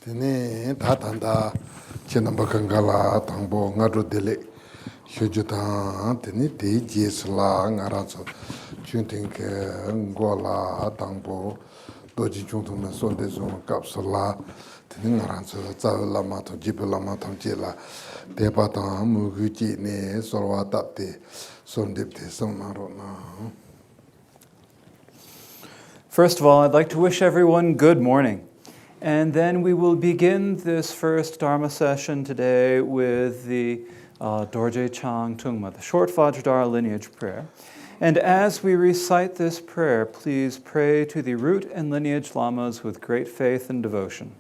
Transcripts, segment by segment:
Tene tatanda Shangpa Kagyu tangbo ngaro dele Shojutang tene te jesla ngarazo chuntinke ngola tangbo doji chungtungna sonde zon kapsula tene ngarazo zawe lama tong jipe lama tong jela tepa tang muguji ne solwa tapte sondepte samnaro na. First of all, I'd like to wish everyone good morning. And then we will begin this first Dharma session today with the Dorje Chang Tungma, the short Vajradhara lineage prayer. And as we recite this prayer, please pray to the root and lineage lamas with great faith and devotion.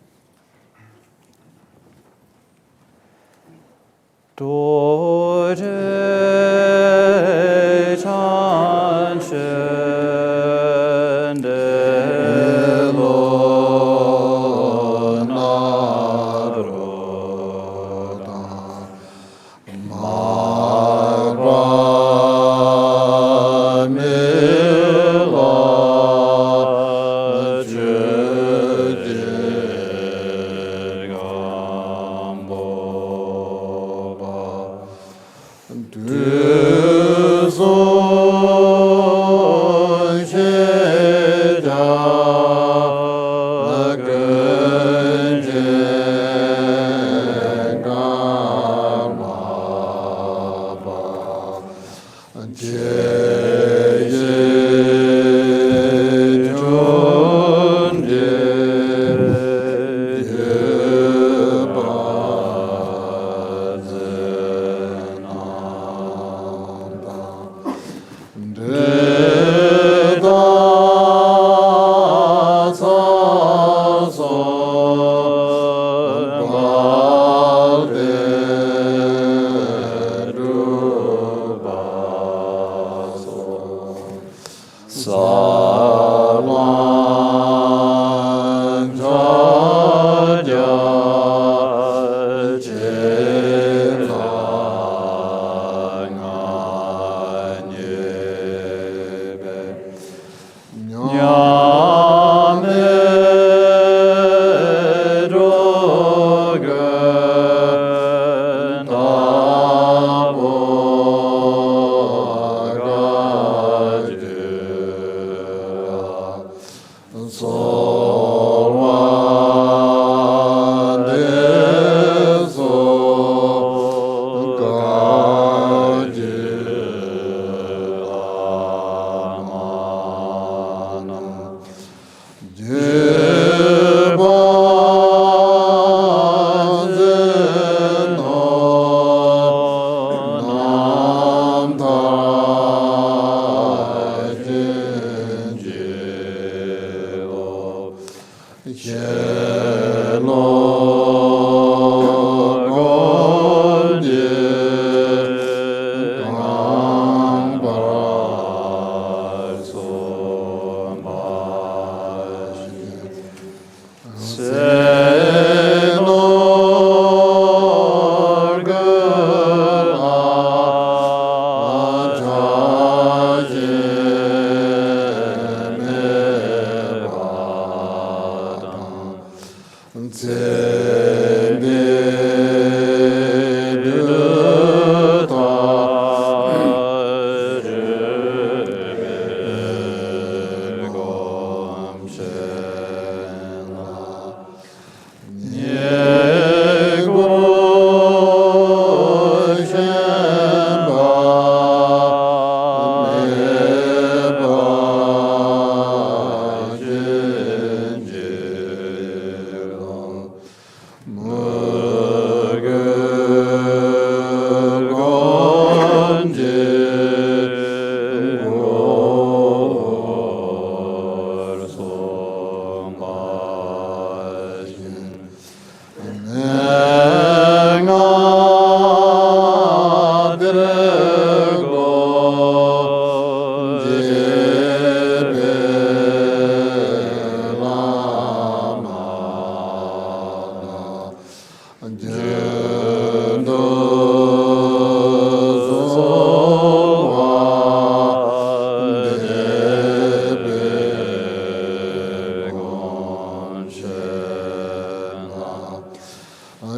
Dorje Chang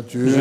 Tene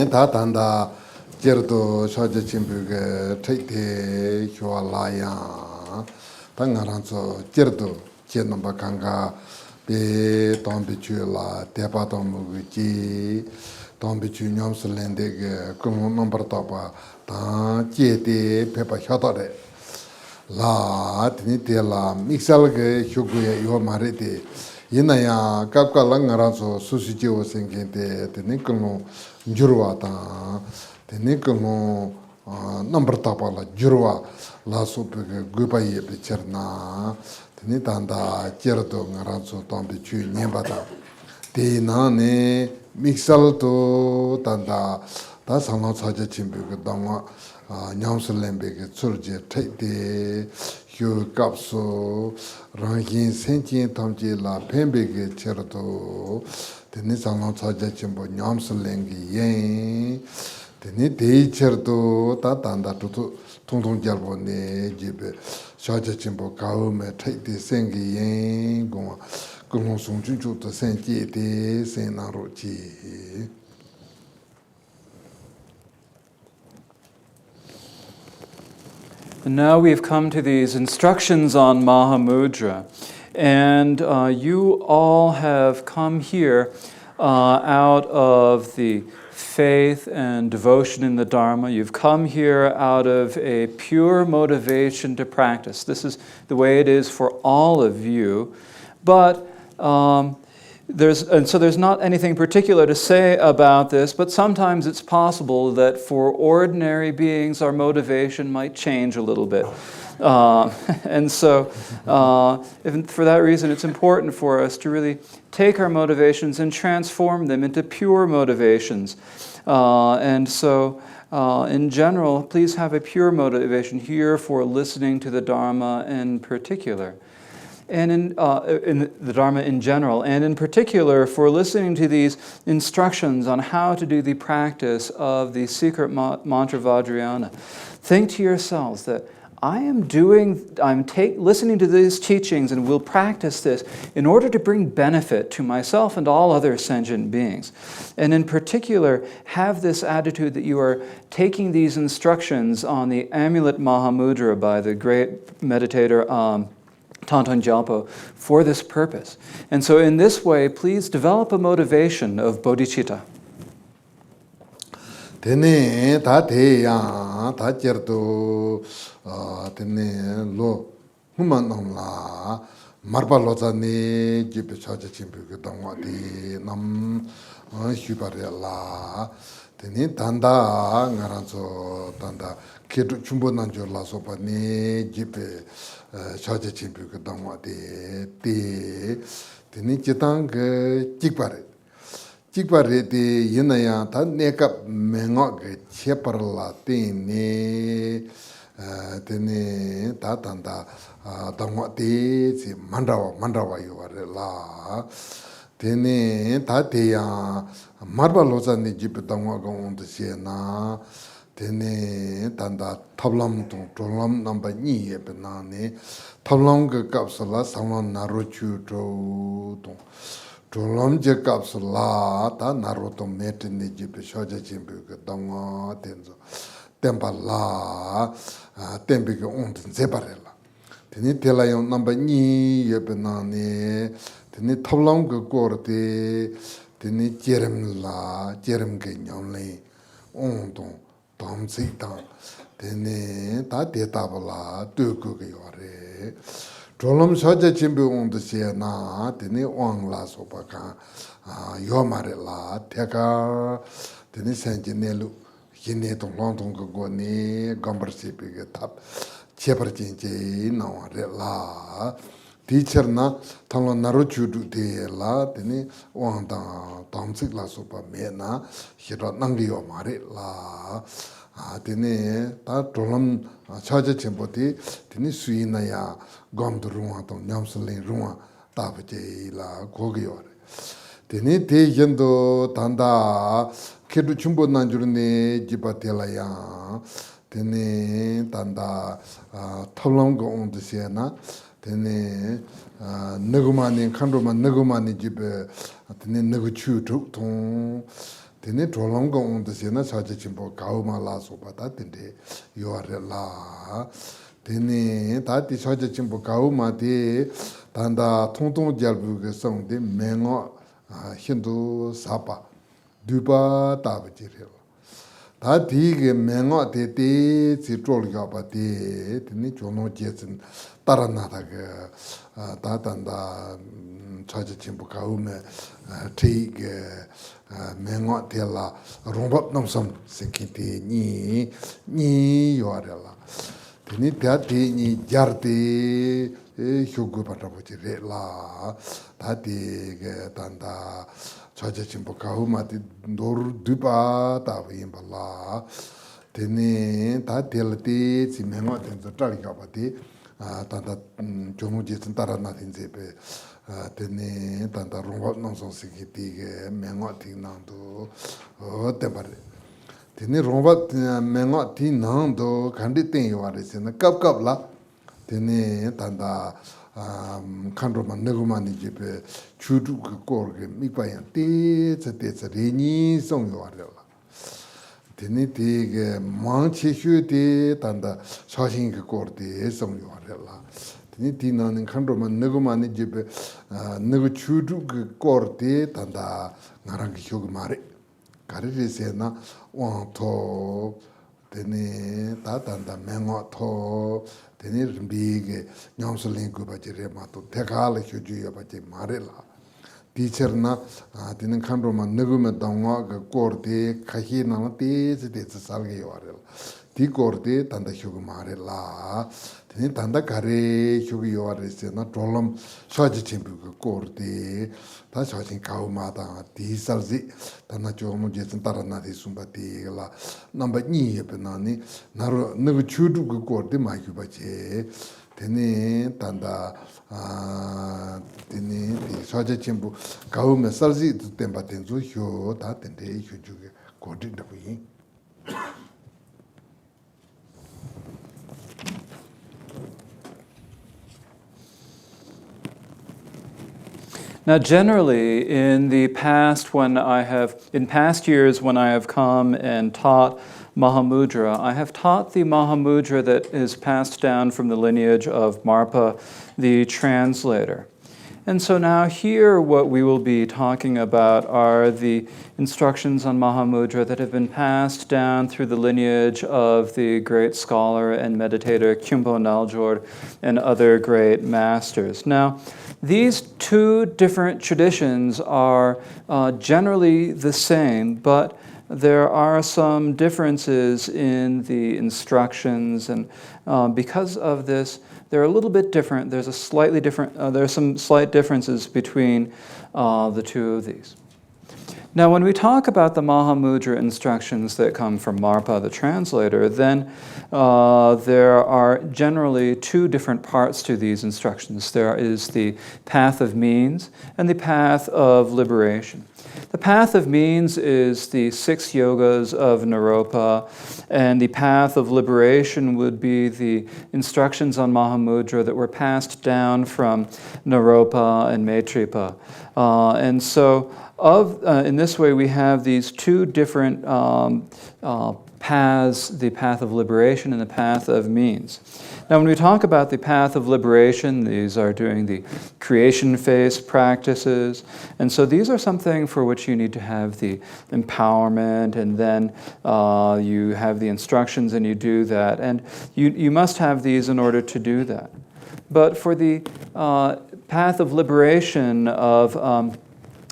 ta tanda jerdo shaja chimbuge taite hyualaya tangaranzo jerdo chenamba kanga be tombi chula tepa tombu ji tombi chu nyomsu lende kumu number topa ta jete pepa hyotore la tene te la mixal ge hyuguya yo marite Yinaya kapka langaranzo susi jiwa sengente tenikunu jurwa ta tenikunu number tapa la jurwa la supeke gupa yepe cherna tenitanda cherdo ngaranzo tombe chu nyemba ta te nane mixal to tanda ta sangla saja chimbeke dangwa nyamsu lembeke tsurje taite hyu kapsu rangin senjin tamji la pembeke cherdo teni sanglang chaja chimbo nyamsu lengi yen teni dei cherdo ta tanda tutu Thangtong Gyalpo ne jibe Shaja Chimbo Kao me take the Sengi Yen Gong Gong Sung Junju to Senji de Senarochi. And now we've come to these instructions on Mahamudra. And you all have come here out of the faith and devotion in the Dharma. You've come here out of a pure motivation to practice. This is the way it is for all of you. But there's not anything particular to say about this, but sometimes it's possible that for ordinary beings our motivation might change a little bit. And so for that reason it's important for us to really take our motivations and transform them into pure motivations. And so in general, please have a pure motivation here for listening to the Dharma in particular. And in the Dharma in general, and in particular for listening to these instructions on how to do the practice of the secret mantra Vajrayana. Think to yourselves that I'm listening to these teachings and will practice this in order to bring benefit to myself and all other sentient beings. And in particular, have this attitude that you are taking these instructions on the Amulet Mahamudra by the great meditator Thangtong Gyalpo for this purpose. And so in this way, please develop a motivation of bodhicitta. Tene ta te ya ta cherto tene lo human la marba loza ne jibe chaja chimpe ke dangwa di nam shubare la tene tanda ngaranzo tanda kedu chumbo nanjo la sopa ne jibe chaja chimpe ke dangwa di tene chitang ke chikpare Chikpare de yinaya ta nekap mengo ke cheparla tene ta tanda dangwa de si mandrawa yuware la tene ta teya marba loza ni jipe dangwa ka onda siya na tene tanda tablam tong cholam namba nyi yebe na ne tablam ke kapsala sanglam naro chu tong Cholam je kapsula ta naroto mete ne jipe shoja jimbe ke dangwa tenzo tempa la tempe ke onten zeparela teni tela yon namba ni yebe nane teni tablam ke korte teni jerem ke nyamle onton tamsi ta teni ta detabala tuku ke yore Cholam shaja chimbe onda siya na tene wang la sopa ka yomare la teka tene senji nelu yine tong long tong ka go ne gambar sipi ke tap chepar chenche na ware la teacher na tangla naru chudu te la tene wang tang tamsik la sopa me na hira nangi yomare la tene ta cholam shaja chimbo te tene sui na ya Gamdu runga tong nyamsali runga tabache la gogi yore. Tene te yendo tanda kedu chumbo nanjurne jiba tela ya. Tene tanda tablamga ondo siya na. Tene nagumani, kandroma nagumani jiba tene nagu chu tuk tong. Tene cholamga ondo siya na saja chimbo kauma la sopa ta tende yore la. Tene tati shaja chimbo kawu ma te tanda Thangtong Gyalpo ke song de mengo hindu sapa dupa taba jirela. Tati ke mengo te si trol yapa te tene Jonang jesin Taranatha ke ta tanda shaja chimbo kawu me te ke mengo te la rombap namsam seki te ni yorela. Tene tati ni jarti hyugu patapuchi re la tati ke tanda chaja chimpo kahu mati dor dupa tabi yinpa la tene tati lati si mengo tenzo tali kapati tanda Jonang jesin Taranatha inzepe tene tanda rongwap nangsong sikiti ke mengo ting nangdo tepare Tene romba mengo ti nang do kandi ten yuwa resi na kap la tene tanda kandroma negumani jibe chudu korge mikpayan te reni song yoarela. Tene te manche shu te tanda shashin korte song yoarela. Tene tina kandroma negumani jibe negu chudu korte tanda ngarang hyog mare. Kariri se na wang to tene ta tanda mengo to tene rimbi nyamso lingku bache re ma to tekala hyuju ya bache mare la. Teacher na tene khandro ma negume dangwa ka korte kahi na te salge yaware la. Ti korte tanda hyugu mare la. Tene tanda kare hyugu yaware se na trolam shaji chimpu ka korte ta shajin kawu ma ta ti salzi tanda chomu jesan Taranatha sumba ti la namba nyi yepe na ni naro nagu chudu ka korte ma kyu bache tene tanda tene shaji chimpu kawu me salzi tenpa tenzo hyo ta tende hyo chuge korte ndabu yin. Now, generally, in past years when I have come and taught Mahamudra, I have taught the Mahamudra that is passed down from the lineage of Marpa, the translator. And so now here what we will be talking about are the instructions on Mahamudra that have been passed down through the lineage of the great scholar and meditator Khyumpo Naljor and other great masters. Now, these two different traditions are generally the same, but there are some differences in the instructions, and because of this, they're a little bit different. There's some slight differences between the two of these. Now, when we talk about the Mahamudra instructions that come from Marpa, the translator, then there are generally two different parts to these instructions. There is the path of means and the path of liberation. The path of means is the 6 yogas of Naropa, and the path of liberation would be the instructions on Mahamudra that were passed down from Naropa and Maitripa. And so in this way, we have these two different paths, the path of liberation and the path of means. Now, when we talk about the path of liberation, these are doing the creation phase practices. And so these are something for which you need to have the empowerment, and then you have the instructions and you do that. And you must have these in order to do that. But for the path of liberation of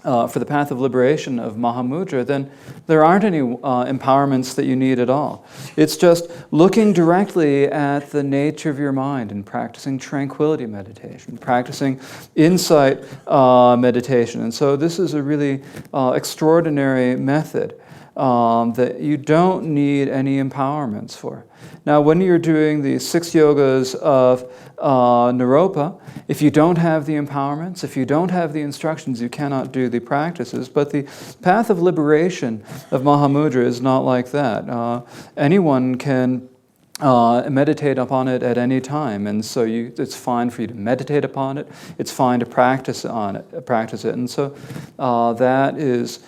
Mahamudra, then there aren't any empowerments that you need at all. It's just looking directly at the nature of your mind and practicing tranquility meditation, practicing insight meditation. And so this is a really extraordinary method that you don't need any empowerments for. Now, when you're doing the 6 yogas of Naropa, if you don't have the empowerments, if you don't have the instructions, you cannot do the practices. But the path of liberation of Mahamudra is not like that. Anyone can meditate upon it at any time, and so it's fine for you to meditate upon it. It's fine to practice it, and so that is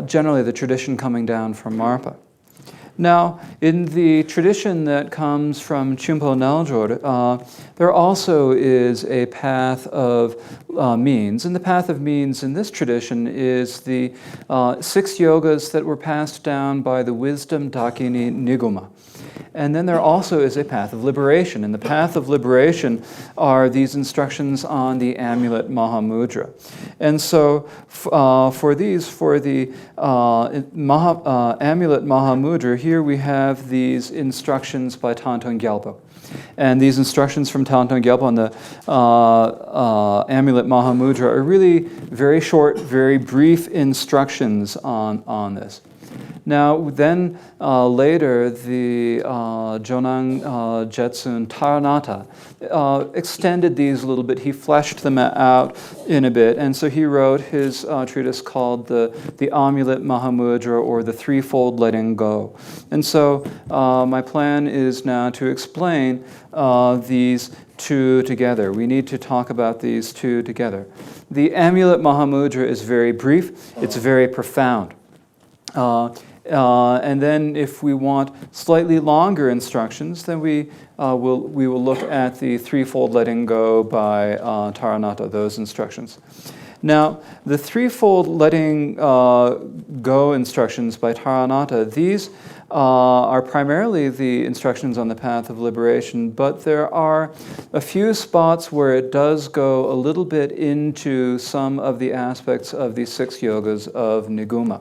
generally the tradition coming down from Marpa. Now, in the tradition that comes from Khyumpo Naljor, there also is a path of means. And the path of means in this tradition is the 6 yogas that were passed down by the wisdom Dakini Niguma. And then there also is a path of liberation. And the path of liberation are these instructions on the Amulet Mahamudra. And so for the Amulet Mahamudra, here we have these instructions by Thangtong Gyalpo. And these instructions from Thangtong Gyalpo on the Amulet Mahamudra are really very short, very brief instructions on this. Now, then later, the Jonang Jetsun Taranatha extended these a little bit. He fleshed them out in a bit, and so he wrote his treatise called the Amulet Mahamudra, or the Threefold Letting Go. And so my plan is now to explain these two together. We need to talk about these two together. The Amulet Mahamudra is very brief. It's very profound. And then if we want slightly longer instructions, then we will look at the Threefold Letting Go by Taranatha, those instructions. Now, the Threefold Letting Go instructions by Taranatha, these are primarily the instructions on the path of liberation, but there are a few spots where it does go a little bit into some of the aspects of the 6 yogas of Niguma.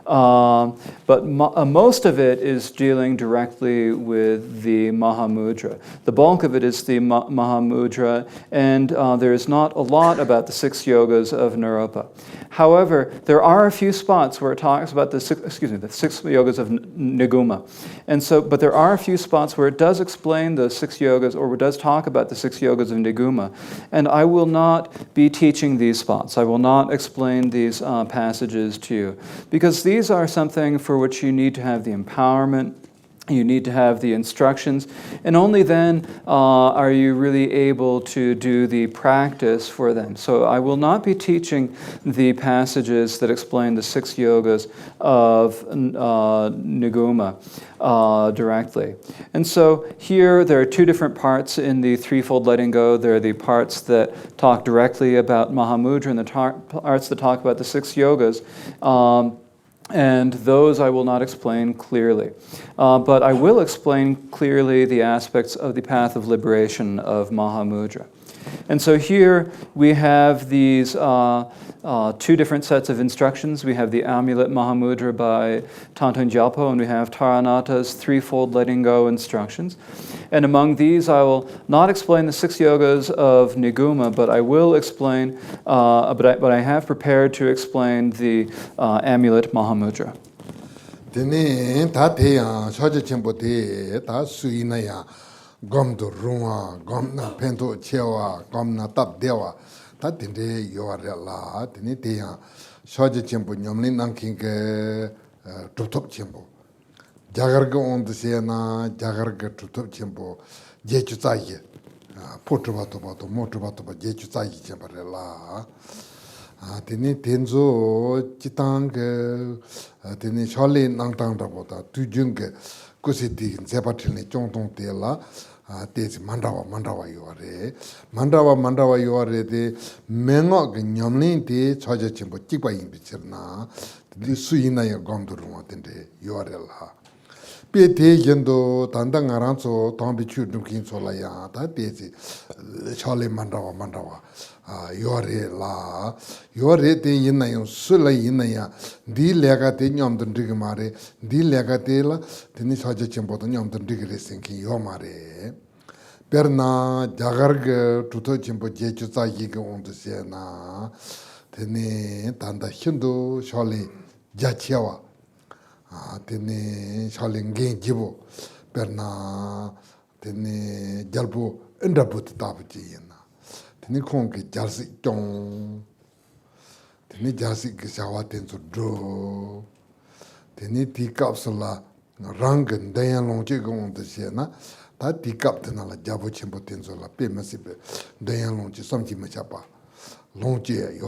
But most of it is dealing directly with the Mahamudra. The bulk of it is the Mahamudra, and there is not a lot about the 6 yogas of Naropa. However, there are a few spots where it talks about the 6 yogas of Niguma. And so, but there are a few spots where it does explain the 6 yogas, or it does talk about the 6 yogas of Niguma. And I will not be teaching these spots. I will not explain these passages to you, because these are something for which you need to have the empowerment, you need to have the instructions, and only then are you really able to do the practice for them. So I will not be teaching the passages that explain the 6 yogas of Niguma directly. And so here there are 2 different parts in the Threefold Letting Go. There are the parts that talk directly about Mahamudra and the parts that talk about the 6 yogas. And those I will not explain clearly. But I will explain clearly the aspects of the path of liberation of Mahamudra. And so here we have these 2 different sets of instructions. We have the Amulet Mahamudra by Thangtong Gyalpo, and we have Taranatha's Threefold Letting Go instructions. And among these, I will not explain the 6 yogas of Niguma, but I will explain, but I have prepared to explain the Amulet Mahamudra. Tene ta te ya shoje chenpo te ta sui na ya gom do runwa gom na pento chewa gom na tap dewa ta tende yo re la tene te ya shoje chenpo nyomlin nang king ke top chenpo jagar ga on de se na jagar ga top chenpo je chu ta ye potu ba to motu ba to ba je chu ta ye chenpo re la tene tenzo chitang tene shale nang tang da boda tu jung ke kusiti zepatil ne chongtong te la tezi mandawa yuare de mengo ke nyamlin te choja chimbo chikpa yin bichirna di suyina ya gomdurwa tende yuare la pe te yendo tanda ngaranzo tangbi chu dumkin sola ya ta tezi shale mandawa yuare la yuare te yinna yung sula yinna ya di lega te nyamdun digi mare di lega te la teni choja chimbo to nyamdun digi resinki yo mare perna jagarga tuto chimbo jechu tsa yiga ondu se na teni tanda hindu shali jachiawa teni shali ngen jibo perna teni jalpo indabuti tabuji yina teni kongi jalsi chong teni jalsi kishawa tenzu dro teni ti kapsula rangan dayan longche ga ondu se na ta ti kap tena la jabo chenpo tenzo la pe masipe dayan longche samchi machapa longche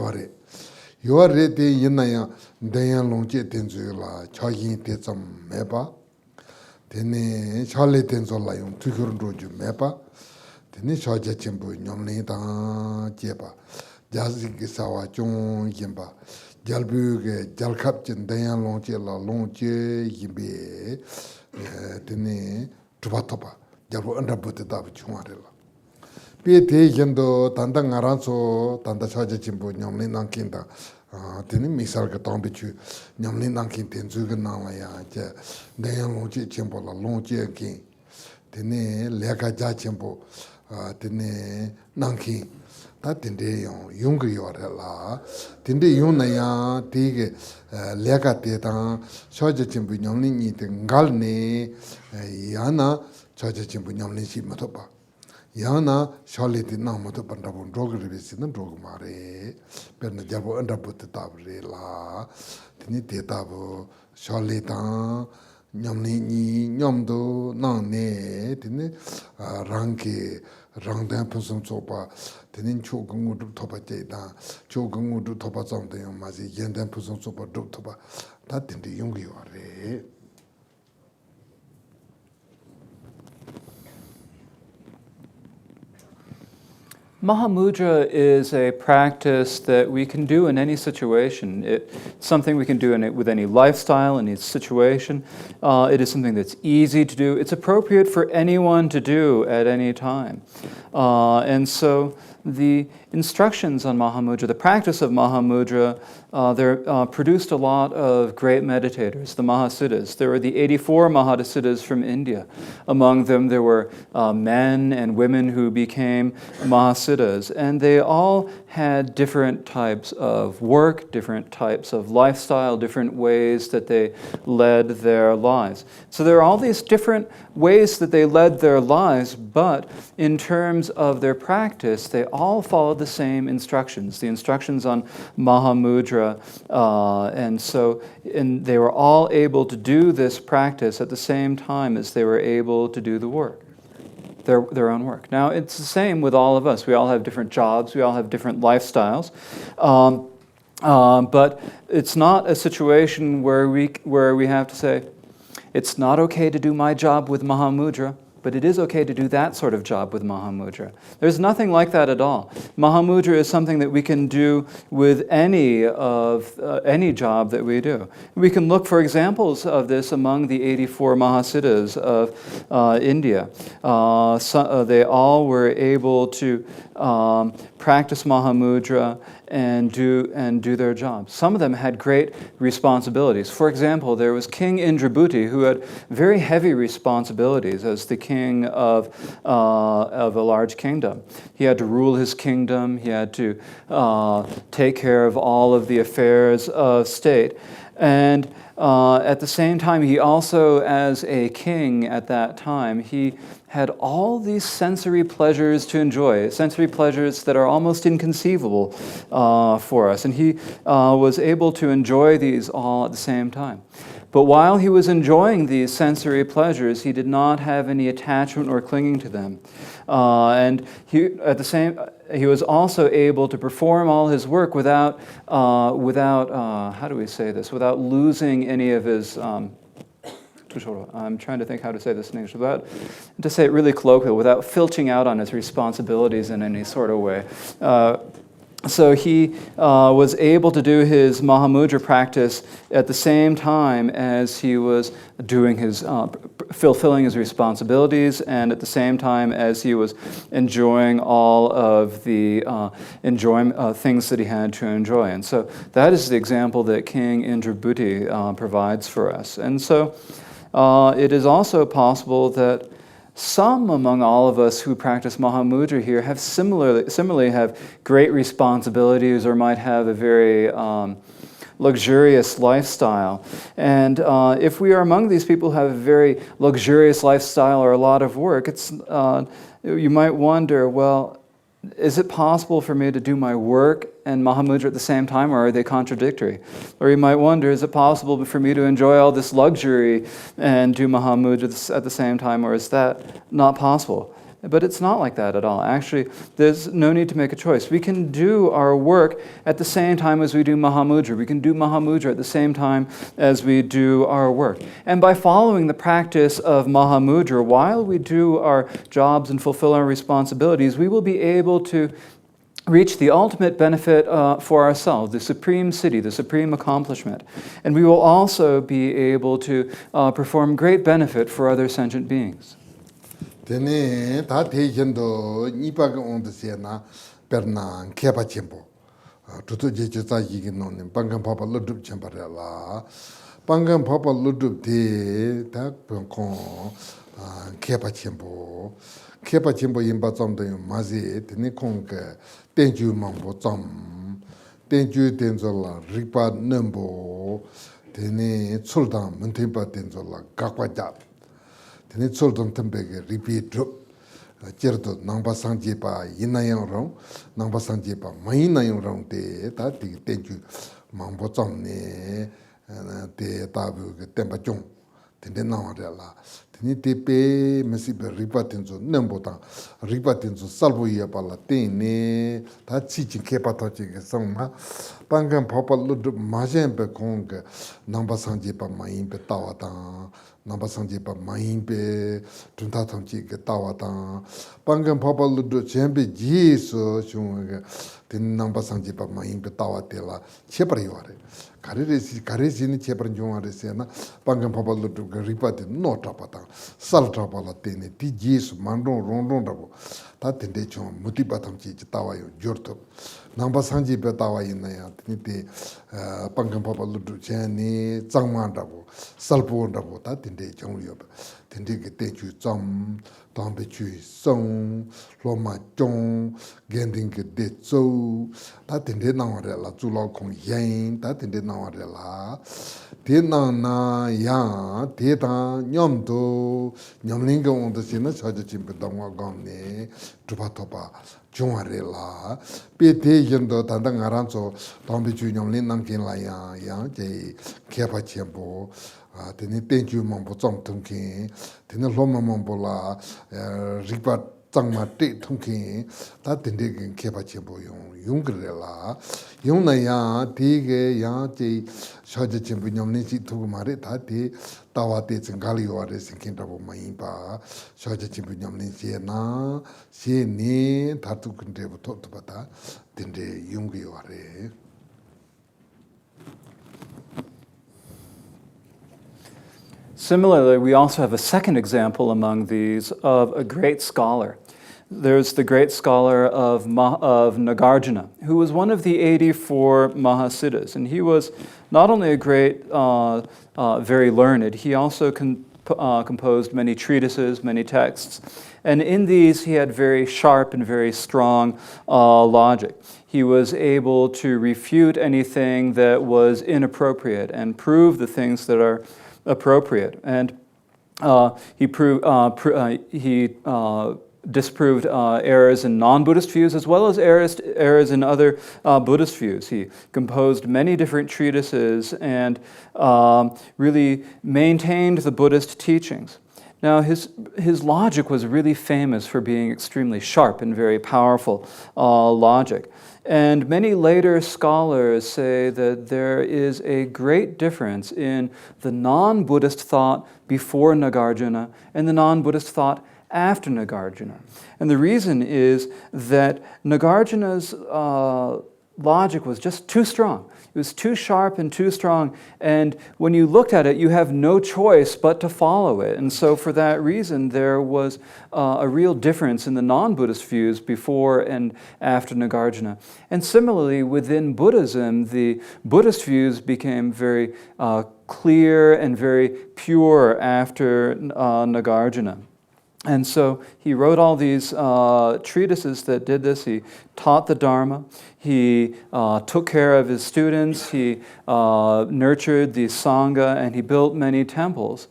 yuare te yina ya dayan longche tenzo la chayin te tsam mepa tene chale tenzo la yung tukur roju mepa tene chaja chenpo nyamle ta jepa jasi ki sawa chung yinpa jalbu ke jalkap chen dayan longche la longche yinpe tene tupa topa jalpo andabuti tabu chungwarela. Pe te yendo tanda ngaranso tanda chaja chimbo nyamli nangkinda teni misal ka tangbi chu nyamli nangkin tenzu ka nangla ya che dayan longche chimbo la longche kin teni leka ja chimbo tene nangkin ta tende yung yore la tende yung na ya tige lega te ta shoje chimbu nyamni ni te ngal ne yana shoje chimbu nyamni si matopa yana shole ti na matopa ndabo ndrogu rebesi na ndrogu mare perna jabo ndabu te tabre la tene te tabo shole ta nyamni ni nyamdo na ne tene rangi rangdan pusum sopa tenin chogungu dup topa jayda chogungu dup topa zangda yung mazi yendan pusum sopa dup topa ta tindi yungi ware. Mahamudra is a practice that we can do in any situation. It's something we can do with any lifestyle, any situation. It is something that's easy to do. It's appropriate for anyone to do at any time. And so the instructions on Mahamudra, the practice of Mahamudra, they're produced a lot of great meditators, the Mahasiddhas. There were the 84 Mahasiddhas from India. Among them, there were men and women who became Mahasiddhas, and they all had different types of work, different types of lifestyle, different ways that they led their lives. So there are all these different ways that they led their lives, but in terms of their practice, they all followed the same instructions, the instructions on Mahamudra. And they were all able to do this practice at the same time as they were able to do the work, their own work. Now, it's the same with all of us. We all have different jobs. We all have different lifestyles. But it's not a situation where we have to say, it's not okay to do my job with Mahamudra, but it is okay to do that sort of job with Mahamudra. There's nothing like that at all. Mahamudra is something that we can do with any job that we do. We can look for examples of this among the 84 Mahasiddhas of India. They all were able to practice Mahamudra and do their jobs. Some of them had great responsibilities. For example, there was King Indrabhuti, who had very heavy responsibilities as the king of a large kingdom. He had to rule his kingdom. He had to take care of all of the affairs of state. And at the same time, he also, as a king at that time, he had all these sensory pleasures to enjoy, sensory pleasures that are almost inconceivable for us. And he was able to enjoy these all at the same time. But while he was enjoying these sensory pleasures, he did not have any attachment or clinging to them. And he was also able to perform all his work without how do we say this? Without losing any of his. I'm trying to think how to say this in English. To say it really colloquial, without filching out on his responsibilities in any sort of way. So he was able to do his Mahamudra practice at the same time as he was doing his, fulfilling his responsibilities, and at the same time as he was enjoying all of the things that he had to enjoy. And so that is the example that King Indrabhuti provides for us. And so it is also possible that some among all of us who practice Mahamudra here have similarly have great responsibilities or might have a very luxurious lifestyle. And if we are among these people who have a very luxurious lifestyle or a lot of work, you might wonder, well, is it possible for me to do my work and Mahamudra at the same time, or are they contradictory? Or you might wonder, is it possible for me to enjoy all this luxury and do Mahamudra at the same time, or is that not possible? But it's not like that at all. Actually, there's no need to make a choice. We can do our work at the same time as we do Mahamudra. We can do Mahamudra at the same time as we do our work. And by following the practice of Mahamudra while we do our jobs and fulfill our responsibilities, we will be able to reach the ultimate benefit for ourselves, the supreme siddhi, the supreme accomplishment. And we will also be able to perform great benefit for other sentient beings. Tene ta teikendo nipa ga ondasiana perna kepa chempo. Tutu je chuta yigi non pangan papa ludub chemparela. Pangan papa ludub te ta kon kepa chempo. kepa chimbo yimba tsam to mazi tene kong tenju mambo tsam tenju tenzo la ripa nembo tene tsuldang mentempa tenzo la gakwa jat tene tsuldang tembege ripi drup jerdo nangpa sangje pa yinayang rong nangpa sangje pa mayinayang rong te ta tenju mambo tsam ne te tabu tenpa chong tene nawa re la tene te pe mesi pe ripa tenzo nembo tang ripa tenzo salvo iya pa la tene ta chi chi kepa to chi ke song ma pangan papa ludu ma jen pe kong nangpa sangje pa mayin pe tawa tang nangpa sangje pa mayin pe tunta tong chi ke tawa tang pangan papa ludu jen pe ji so shung tene nangpa sangje pa mayin pe tawa te la chepar yuwa re kare sini chepar yuwa re se na pangan papa ludu ripa te no trapa tang sal trapa la tene ti ji so mandong rong rong rabo ta tende chung muti patam chi tawa yu jorto nangpa sangje pe tawa yin na ya tene te pangan papa ludu chen ni zangman rabo salpo rabo ta tende chung yu tende ke ten chu tsam tampe chu song lo ma chong gending ke de zo ta tende na wa re la zu lo kong yin ta tende na wa re la te na ya te ta nyom do nyom ling ge wong de sin na cha ji jin pe dang wa gam ne tu pa to pa chung wa re la pe te yin do ta dang aran so tampe chu nyom ling nam kin la ya je ke pa chen bo tene tenju mambo tsam tungkin, tene loma mambo la rikpa tsangma te tungkin, ta tende gen kepa chenpo yung gre la, yung na ya te ge ya che shaja chenpo nyamne chi tuku ma re, ta te tawa te tsengali yuwa re senkin rabo ma yin pa, shaja chenpo nyamne che na, che ne, ta tukun rebo to pa ta, tende yung ge yuwa re. Similarly, we also have a second example among these of a great scholar. There's the great scholar of Nagarjuna, who was one of the 84 Mahasiddhas. And he was not only a great, very learned, he also composed many treatises, many texts. And in these, he had very sharp and very strong logic. He was able to refute anything that was inappropriate and prove the things that are appropriate, and he disproved errors in non-Buddhist views as well as errors in other Buddhist views. He composed many different treatises and really maintained the Buddhist teachings. Now, his logic was really famous for being extremely sharp and very powerful logic. And many later scholars say that there is a great difference in the non-Buddhist thought before Nagarjuna and the non-Buddhist thought after Nagarjuna. And the reason is that Nagarjuna's logic was just too strong. It was too sharp and too strong, and when you looked at it, you have no choice but to follow it. And so for that reason, there was a real difference in the non-Buddhist views before and after Nagarjuna. And similarly, within Buddhism, the Buddhist views became very clear and very pure after Nagarjuna. And so he wrote all these treatises that did this. He taught the Dharma. He took care of his students. He nurtured the Sangha, and he built many temples.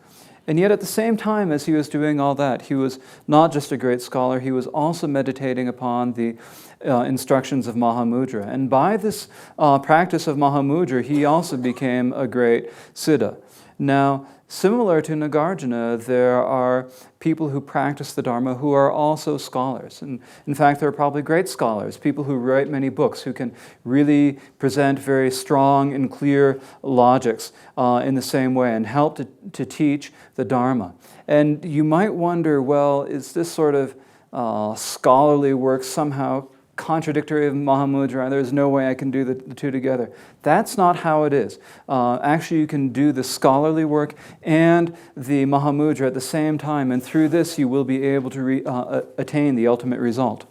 And yet at the same time as he was doing all that, he was not just a great scholar, he was also meditating upon the instructions of Mahamudra. And by this practice of Mahamudra, he also became a great Siddha. Now, similar to Nagarjuna, there are people who practice the Dharma who are also scholars. And in fact, there are probably great scholars, people who write many books, who can really present very strong and clear logics in the same way and help to teach the Dharma. And you might wonder, well, is this sort of scholarly work somehow contradictory of Mahamudra? There's no way I can do the two together. That's not how it is. Actually, you can do the scholarly work and the Mahamudra at the same time, and through this you will be able to attain the ultimate result.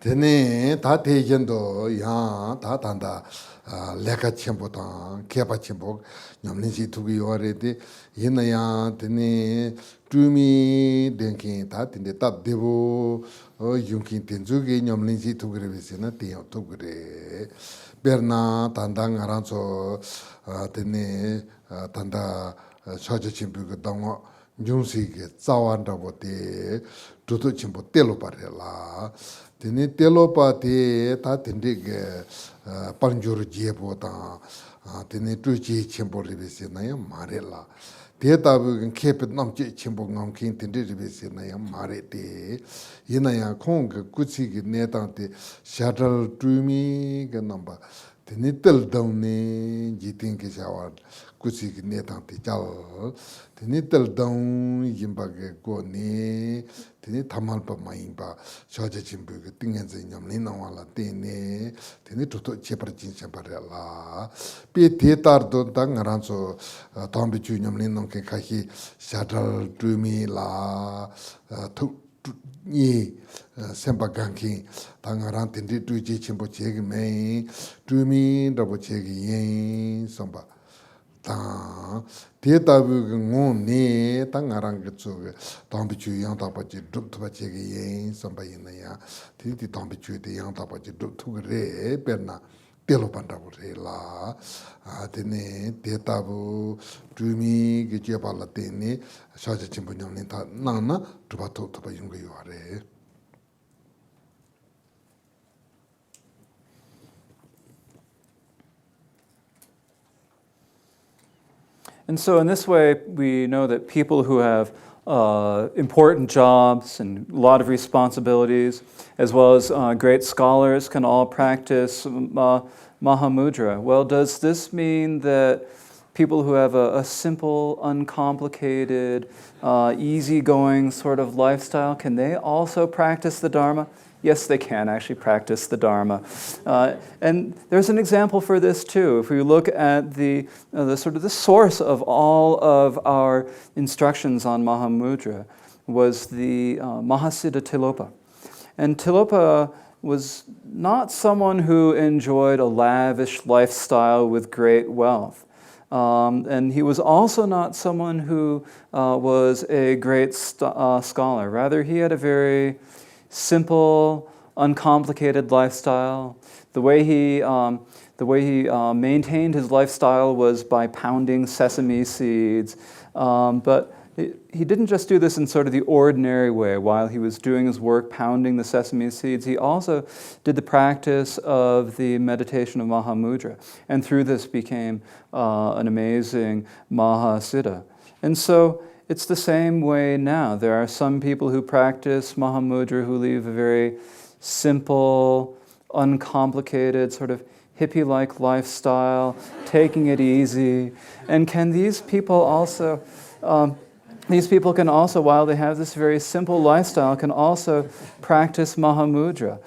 Tene ta te yendo ya ta tanda leka chenpo tang, kepa chenpo, nyamlin si tuki yore de, yina ya tene tumi denkin ta tende tab debo yunkin tenzu ki nyamlin si tuki re besi na tenyo tuki re. Berna tanda ngaranzo tene tanda shaja chenpo ka dangwa nyungsi ki tsawan rabo de, tuto chenpo telo pare la. Tene telo pa te ta tende ke panjuru jebo ta tene tuji chenpo ribesi na ya mare la. Te tabu kepe namche chenpo ngamkin tende ribesi na ya mare te. Yina ya kong ke kutsi ki netang te shadal tumi ke namba. Tene tel dam ne jiting ke shawar kutsi ki netang te chal. Tene tel dam yimba ke go ne. Tene tamal pa ma yimba shaja chenpo ke tingen zi nyamli na wala tene. Tene tuto chepar jin chenpa re la. Pe te tar do ta ngaranzo tambi chu nyamli nong ke kahi shadal tumi la ni sempa gankin ta ngarang tende tuji chenpo chegi mei tumi rabo chegi yen sompa ta te tabu ke ngon ne ta ngarang ke tsuge tambi chu yang tapa chi drup tupa chegi yen sompa yin na ya tene tambi chu te yang tapa chi drup tuka re perna telo pandabu re la tene te tabu tumi ke chepa la tene shaja chenpo nyamlin ta nang na tupa tupa yunga yuwa re. And so, in this way, we know that people who have important jobs and a lot of responsibilities, as well as great scholars, can all practice Mahamudra. Well, does this mean that people who have a simple, uncomplicated, easygoing sort of lifestyle, can they also practice the Dharma? Yes, they can actually practice the Dharma. And there's an example for this too. If we look at the sort of the source of all of our instructions on Mahamudra was the Mahasiddha Tilopa. And Tilopa was not someone who enjoyed a lavish lifestyle with great wealth. And he was also not someone who was a great scholar. Rather, he had a very simple, uncomplicated lifestyle. The way he maintained his lifestyle was by pounding sesame seeds. But he didn't just do this in sort of the ordinary way. While he was doing his work pounding the sesame seeds, he also did the practice of the meditation of Mahamudra. And through this became an amazing Mahasiddha. And so it's the same way now. There are some people who practice Mahamudra who live a very simple, uncomplicated, sort of hippie-like lifestyle, taking it easy. And can these people also, can also, while they have this very simple lifestyle, can also practice Mahamudra.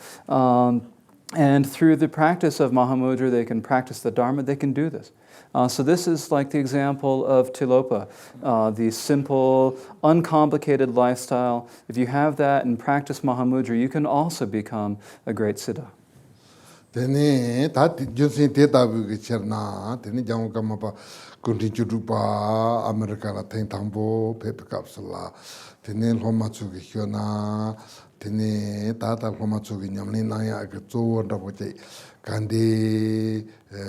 And through the practice of Mahamudra, they can practice the Dharma, they can do this. So this is like the example of Tilopa, the simple, uncomplicated lifestyle. If you have that and practice Mahamudra, you can also become a great Siddha. Tene ta junsin te tabu ke cherna tene jamu kama pa kunti churupa America la ten tambo pepe kapsula tene loma chu ke hyona tene ta loma chu ke nyamni na ya ke zo nda boche kandi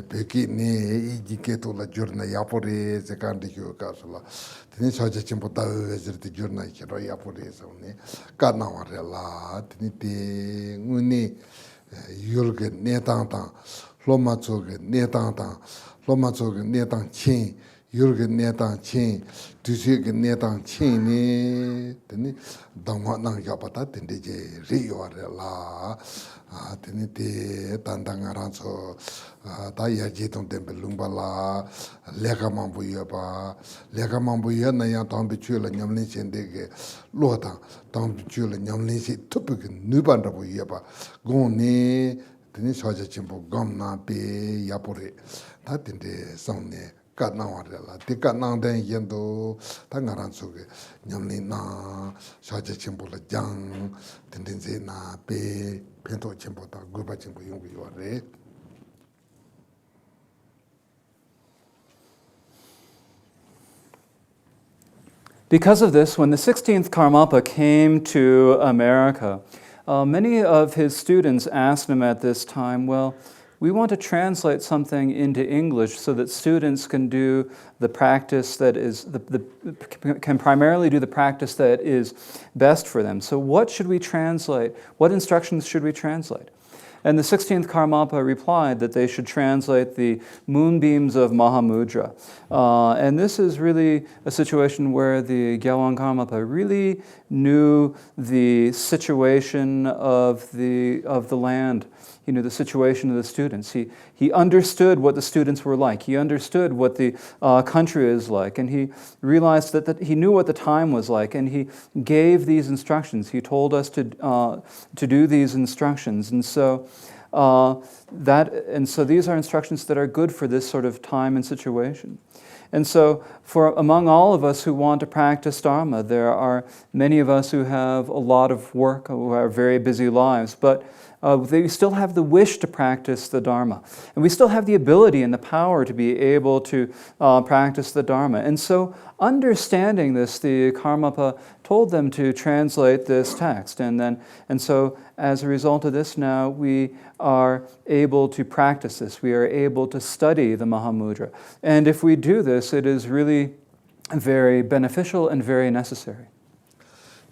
peki ne ijike to la jorna yapore se kandi hyo kapsula tene saja chimpo ta vezirti jorna hiro yapore so ne kana warela tene te ngune yulge netang tang, loma tsoge netang tang, loma tsoge netang chen, yulge netang chen, dusuge netang chen ne, teni dangwa nang yapata tende je riyo re la, teni te tandang aranso, ta yaji tong tempe lungpa la, leka mambu ya na yang tangpi chue la nyamlin shen dege lo tang, tangpi chue la nyamlin shen tupu ke nuban rabu ya pa, gong ne, teni shaja chenpo gam na pe yapore, ta tende sang ne, kat na ware la, te kat nang den yendo, ta ngaranso ke nyamlin na, shaja chenpo la jang, tende ze na pe, pento chenpo ta, gupa chenpo yungu yuwa re. Because of this, when the 16th Karmapa came to America, many of his students asked him at this time, well, we want to translate something into English so that students can do the practice that is, can primarily do the practice that is best for them. So what should we translate? What instructions should we translate? And the 16th Karmapa replied that they should translate the moonbeams of Mahamudra. And this is really a situation where the Gyalwang Karmapa really knew the situation of the land. He knew the situation of the students. He understood what the students were like. He understood what the country is like. And he realized that he knew what the time was like. And he gave these instructions. He told us to do these instructions. And so these are instructions that are good for this sort of time and situation. And so among all of us who want to practice Dharma, there are many of us who have a lot of work, who have very busy lives, but they still have the wish to practice the Dharma. And we still have the ability and the power to be able to practice the Dharma. And so understanding this, the Karmapa told them to translate this text. And so as a result of this now, we are able to practice this. We are able to study the Mahamudra. And if we do this, it is really very beneficial and very necessary.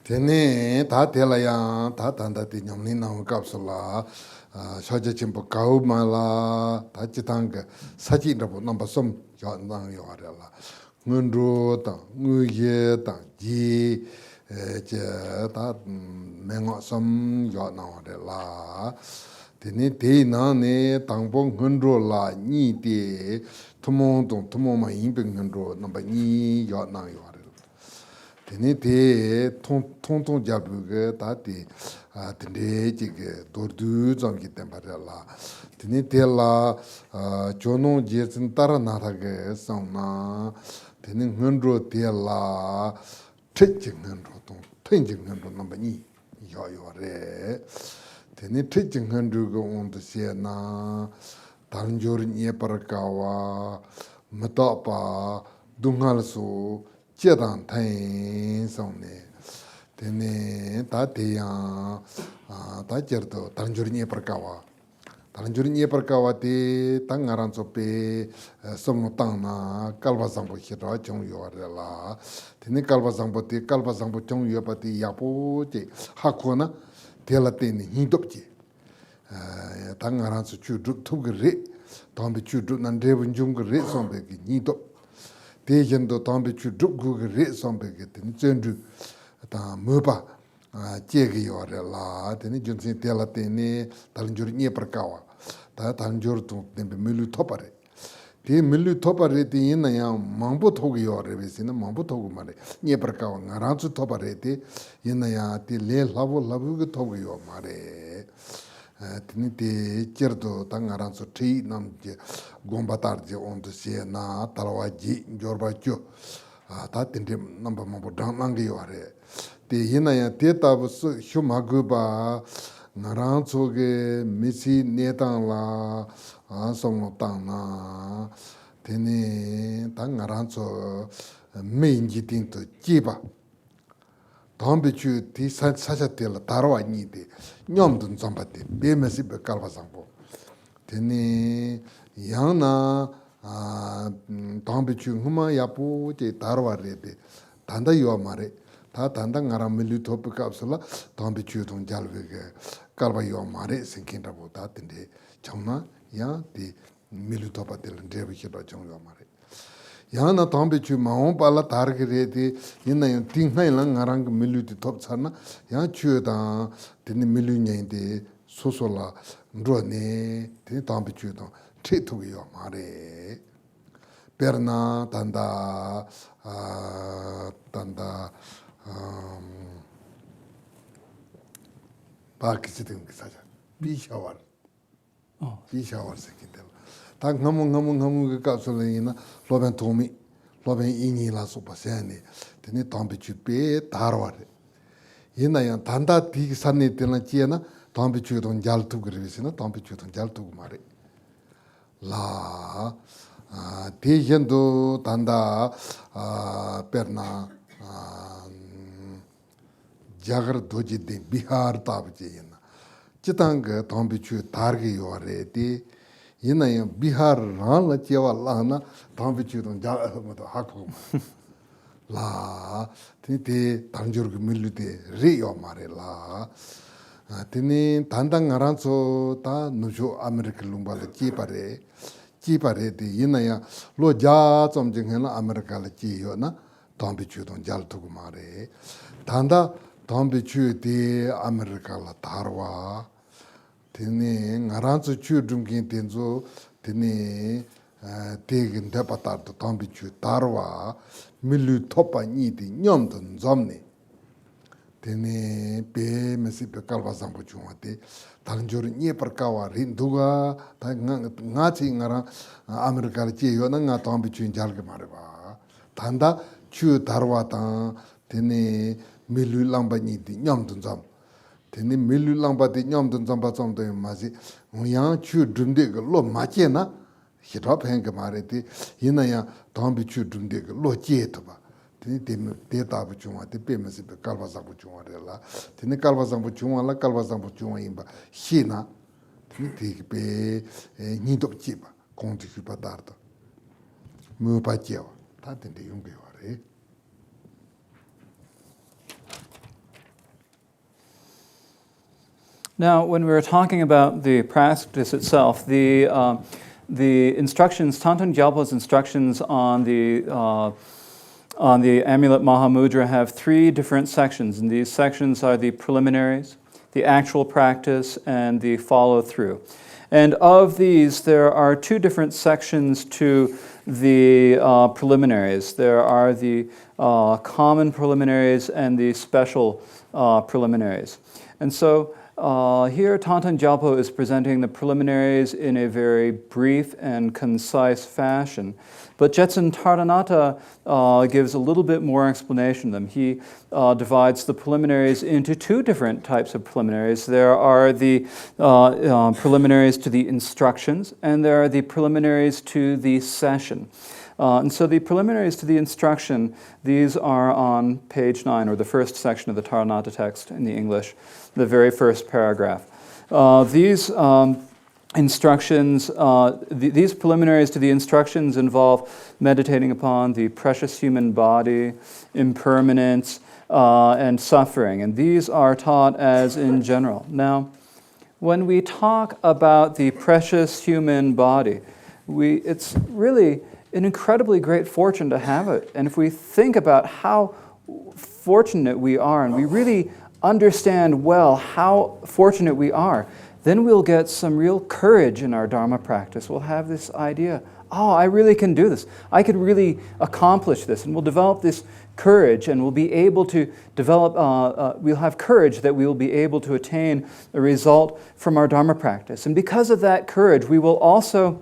Tene ta tela ya ta tanda ti nyamni na kapsula shaje chimpo kau mala ta chitang saji rabu number some ya nang yo arela ngunro ta nguye ta ji je ta mengo som yo na arela tene te na ne tangbo ngunro la ni de tumo ma yin ngunro number ni yo na yo Tene te tong jabu ta te tene jige dordu zangi temparela. Tene te la Jonang jesin Taranatha ge sangna. Tene ngendro te la tejing ngendro tong tenjing ngendro namba ni yo re. Tene tejing ngendro ge ondo se na Tanjor nye parakawa matapa dungal so Jedang Tang Songne, Tene Tateya, Tajerto, Tanjurinia Perkawa. Tanjurinia Perkawa te Tangaran Sope, Somotana, Calvazambo Hira, Chong Yorela, Tene Calvazambo te, Calvazambo Chong Yopati Yapo, Hakuna, Telatene, Hindopje. Tangaran Chu Tugre, Tombi Chu Nandrevan Jungre, Sombeki, Nidop. Tejendo tambe chu dugu re sombe ke teni zendu ta moba jege yore la teni junsin tela teni talinjur nye perkawa ta talinjur tu tembe milu topare te milu topare te ina ya mambo thogu yore besina mambo thogu mare nye perkawa ngaranzu topare te ina ya te le labu ge thogu yo mare teni te cerdo tangaranzo tri namje gombatarje ondo se na talawaji jorbacho ta tende namba mambo danangi yore te hina ya te tabu shumaguba ngaranzo ge misi netang la somo tang teni tangaranzo menji ting to jiba Tambichu ti sajatela tarwa ni de nyomdun zombate be mesibe kalwa zambo teni yana tambichu huma yapu te tarwa rede tanda yo mare ta tanda ngara milu top kapsula tambichu don jalwe kalwa yo mare sinkinda bo ta tende chongna ya ti milu topatel ndebe chiro chong yo mare Yana tambe chu maon pala targe rete yena yon tinghai lang ngarang milu ti top sarna yana chu da teni milu nyen de sosola ndro ne teni tambe chu da tre tu yo mare perna tanda pa kisitin kisaja bi shawar sekitel 다 ngamu kapsulina loben tomi loben ini la so pasene teni tambe chu pe tarware yena ya tanda ti sanne tena chiena tambe chu don jaltu grisina tambe chu don jaltu mare la te yendo tanda perna jagar doji de Bihar tabji yina. Chitanga tambichu targi yore de yina yang Bihar ran la chewa la na tambichu don hakko la tini tangjur ki milu de re yo mare la tini tandang ngaranso ta nusho Amerika lumba la chipare de yina yang lo ja chomjing hena Amerika la chi yo na tambichu don jal tuku mare tanda tambichu de Amerika la tarwa tini ngaranso chu dumkin tenzo tini tegin depatar to tambichu tarwa milu topa ni di nyomdun zomni tini pe mesi pe kalwa zambu chungwa de tangjori nye parkawa rinduga nga chi ngara Amerika la chi yo na nga tambichu jalga marwa tanda chu tarwa tang tini milu lamba ni di nyomdun zom tini milu lamba di nyomdun zomba zomdo yung masi yang chu dumde ka lo ma che na hirab henga mare di yina yang tambi chu dumde ka lo che toba tini te tabu chungwa di pe masi pe kalwa zambu chungwa re la tini kalwa zambu chungwa la kalwa zambu chungwa yinba shi na tini te pe nidop chi ba kongti ki pa darda mu pa che wa ta tinte yunga yo re. Now, when we were talking about the practice itself, the instructions, Thangtong Gyalpo's instructions on the Amulet Mahamudra have 3 different sections, and these sections are the preliminaries, the actual practice, and the follow-through. And of these, there are 2 different sections to the preliminaries. There are the common preliminaries and the special preliminaries. And so here, Thangtong Gyalpo is presenting the preliminaries in a very brief and concise fashion. But Jetsun Taranatha gives a little bit more explanation of them. He divides the preliminaries into 2 different types of preliminaries. There are the preliminaries to the instructions, and there are the preliminaries to the session. And so the preliminaries to the instruction, these are on page 9, or the first section of the Taranatha text in the English, the very first paragraph. These instructions, these preliminaries to the instructions involve meditating upon the precious human body, impermanence, and suffering. And these are taught as in general. Now, when we talk about the precious human body, it's really an incredibly great fortune to have it. And if we think about how fortunate we are, and we really understand well how fortunate we are, then we'll get some real courage in our Dharma practice. We'll have this idea, oh, I really can do this. I could really accomplish this. And we'll develop this courage, and we'll be able to develop, we'll have courage that we will be able to attain a result from our Dharma practice. And because of that courage, we will also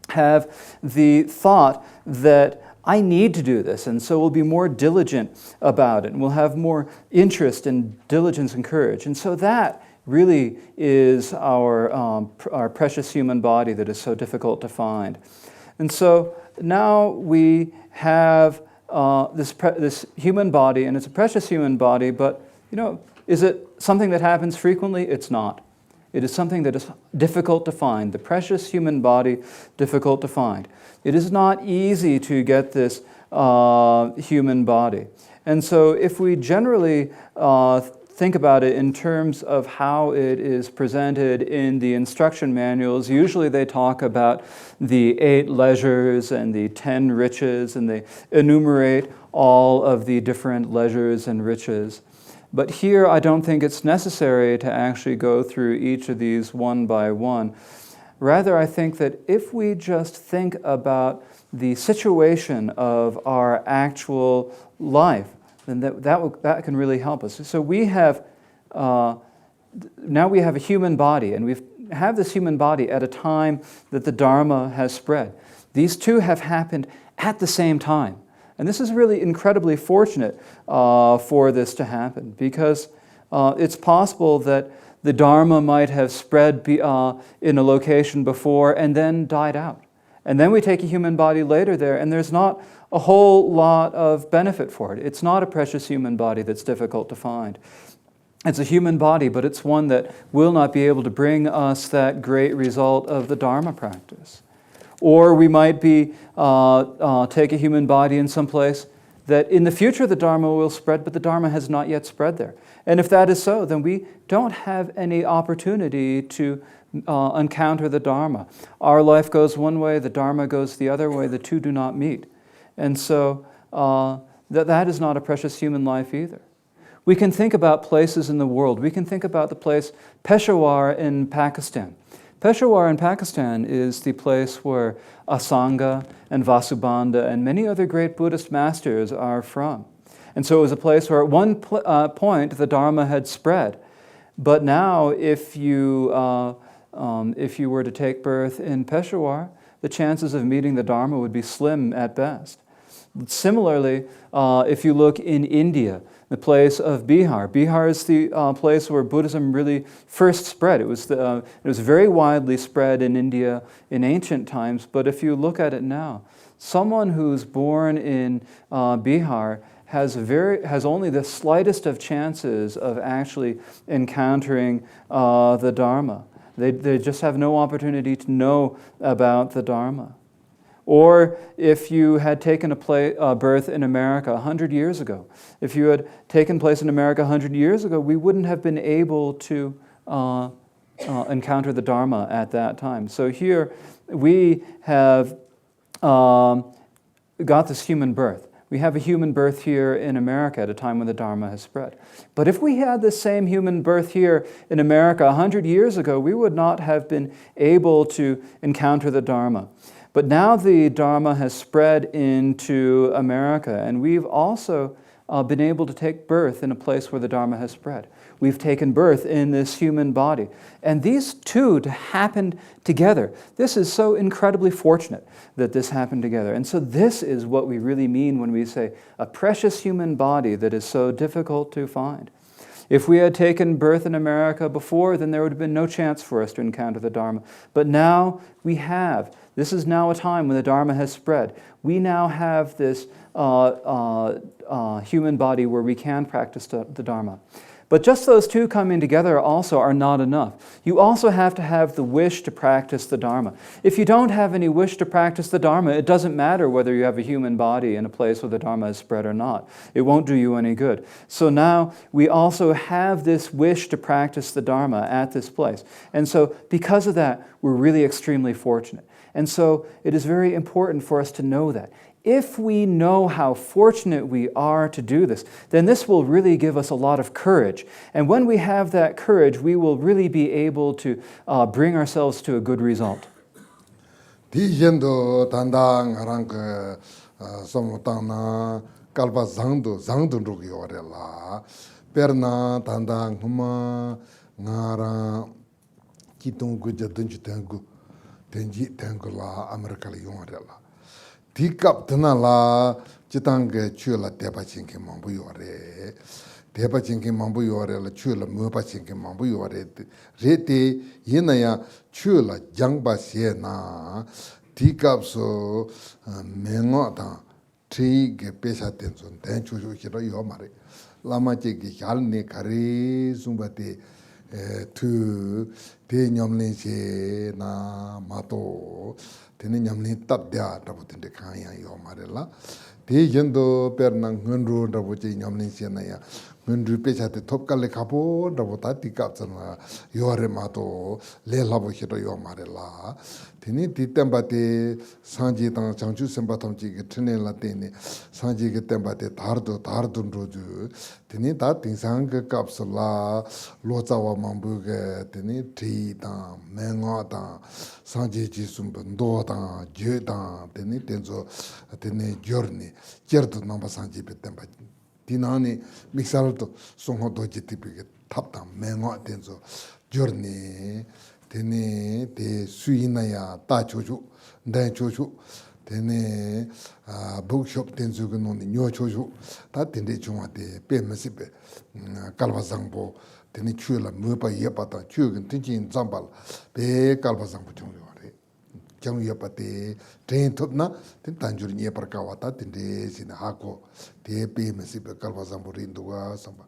have the thought that I need to do this, and so we'll be more diligent about it, and we'll have more interest and diligence and courage. And so that really is our precious human body that is so difficult to find. And so now we have this human body, and it's a precious human body, but is it something that happens frequently? It's not. It is something that is difficult to find. The precious human body, difficult to find. It is not easy to get this human body. And so if we generally think about it in terms of how it is presented in the instruction manuals, usually they talk about the 8 leisures and the 10 riches, and they enumerate all of the different leisures and riches. But here, I don't think it's necessary to actually go through each of these one by one. Rather, I think that if we just think about the situation of our actual life, then that can really help us. So we have, now we have a human body, and we have this human body at a time that the Dharma has spread. These 2 have happened at the same time. And this is really incredibly fortunate for this to happen, because it's possible that the Dharma might have spread in a location before and then died out. And then we take a human body later there, and there's not a whole lot of benefit for it. It's not a precious human body that's difficult to find. It's a human body, but it's one that will not be able to bring us that great result of the Dharma practice. Or we might be take a human body in some place that in the future the Dharma will spread, but the Dharma has not yet spread there. And if that is so, then we don't have any opportunity to encounter the Dharma. Our life goes one way, the Dharma goes the other way, the two do not meet. And so that is not a precious human life either. We can think about places in the world. We can think about the place Peshawar in Pakistan. Peshawar in Pakistan is the place where Asanga and Vasubandha and many other great Buddhist masters are from. And so it was a place where at one point the Dharma had spread. But now if you were to take birth in Peshawar, the chances of meeting the Dharma would be slim at best. Similarly, if you look in India, the place of Bihar. Bihar is the place where Buddhism really first spread. It was very widely spread in India in ancient times, but if you look at it now, someone who's born in Bihar has only the slightest of chances of actually encountering the Dharma. They just have no opportunity to know about the Dharma. Or if you had taken a birth in America 100 years ago, if you had taken place in America 100 years ago, we wouldn't have been able to encounter the Dharma at that time. So here we have got this human birth. We have a human birth here in America at a time when the Dharma has spread. But if we had the same human birth here in America 100 years ago, we would not have been able to encounter the Dharma. But now the Dharma has spread into America, and we've also been able to take birth in a place where the Dharma has spread. We've taken birth in this human body. And these two happened together. This is so incredibly fortunate that this happened together. And so this is what we really mean when we say a precious human body that is so difficult to find. If we had taken birth in America before, then there would have been no chance for us to encounter the Dharma. But now we have. This is now a time when the Dharma has spread. We now have this human body where we can practice the Dharma. But just those two coming together also are not enough. You also have to have the wish to practice the Dharma. If you don't have any wish to practice the Dharma, it doesn't matter whether you have a human body in a place where the Dharma is spread or not. It won't do you any good. So now we also have this wish to practice the Dharma at this place. And so because of that, we're really extremely fortunate. And so it is very important for us to know that. If we know how fortunate we are to do this, then this will really give us a lot of courage. And when we have that courage, we will really be able to bring ourselves to a good result. Tikap tana la chitanga chula tepa chinki mambu yore. Tepa chinki mambu yore la chula mupa chinki mambu yore. Rete yinaya chula jangba siye na tikap so mengo ta tri ge pesha tenso ten chuchu shiro yomare. Lama cheki halne kare zumbate tu te nyamlin se na mato tene nyamlin tabdya tabu tende kanya yo marela te yendo per na ngunru tabu che nyamlin se na ya ngunru pecha te thopkale khapo tabu ta tikap sana yore mato le labo hiro yo marela tene titemba te sanji tang changchu semba tamchi ge tene la tene sanji ge temba te dardun roju tene ta tingsang ge kapsula lozawa mambu ge tene tri ta mengo ta sanji ji sumba ndo ta je ta tene tenzo tene jorni jerdo namba sanji pe temba tinani mixalto songo doji tipi ge tapta mengo tenzo jorni tene te suinaya ta chochu dai chochu tene bookshop tenzu ge noni nyo chochu ta tende chungwa te pe mesipe kalwa zangbo tene chula mupa yepa ta chugen tinjin zambal pe kalwa zangbo chungwa re jang yapate train topna tin tanjur nye parkawata tin de sin hako te pe mesibe kalwa zamburin duwa samba.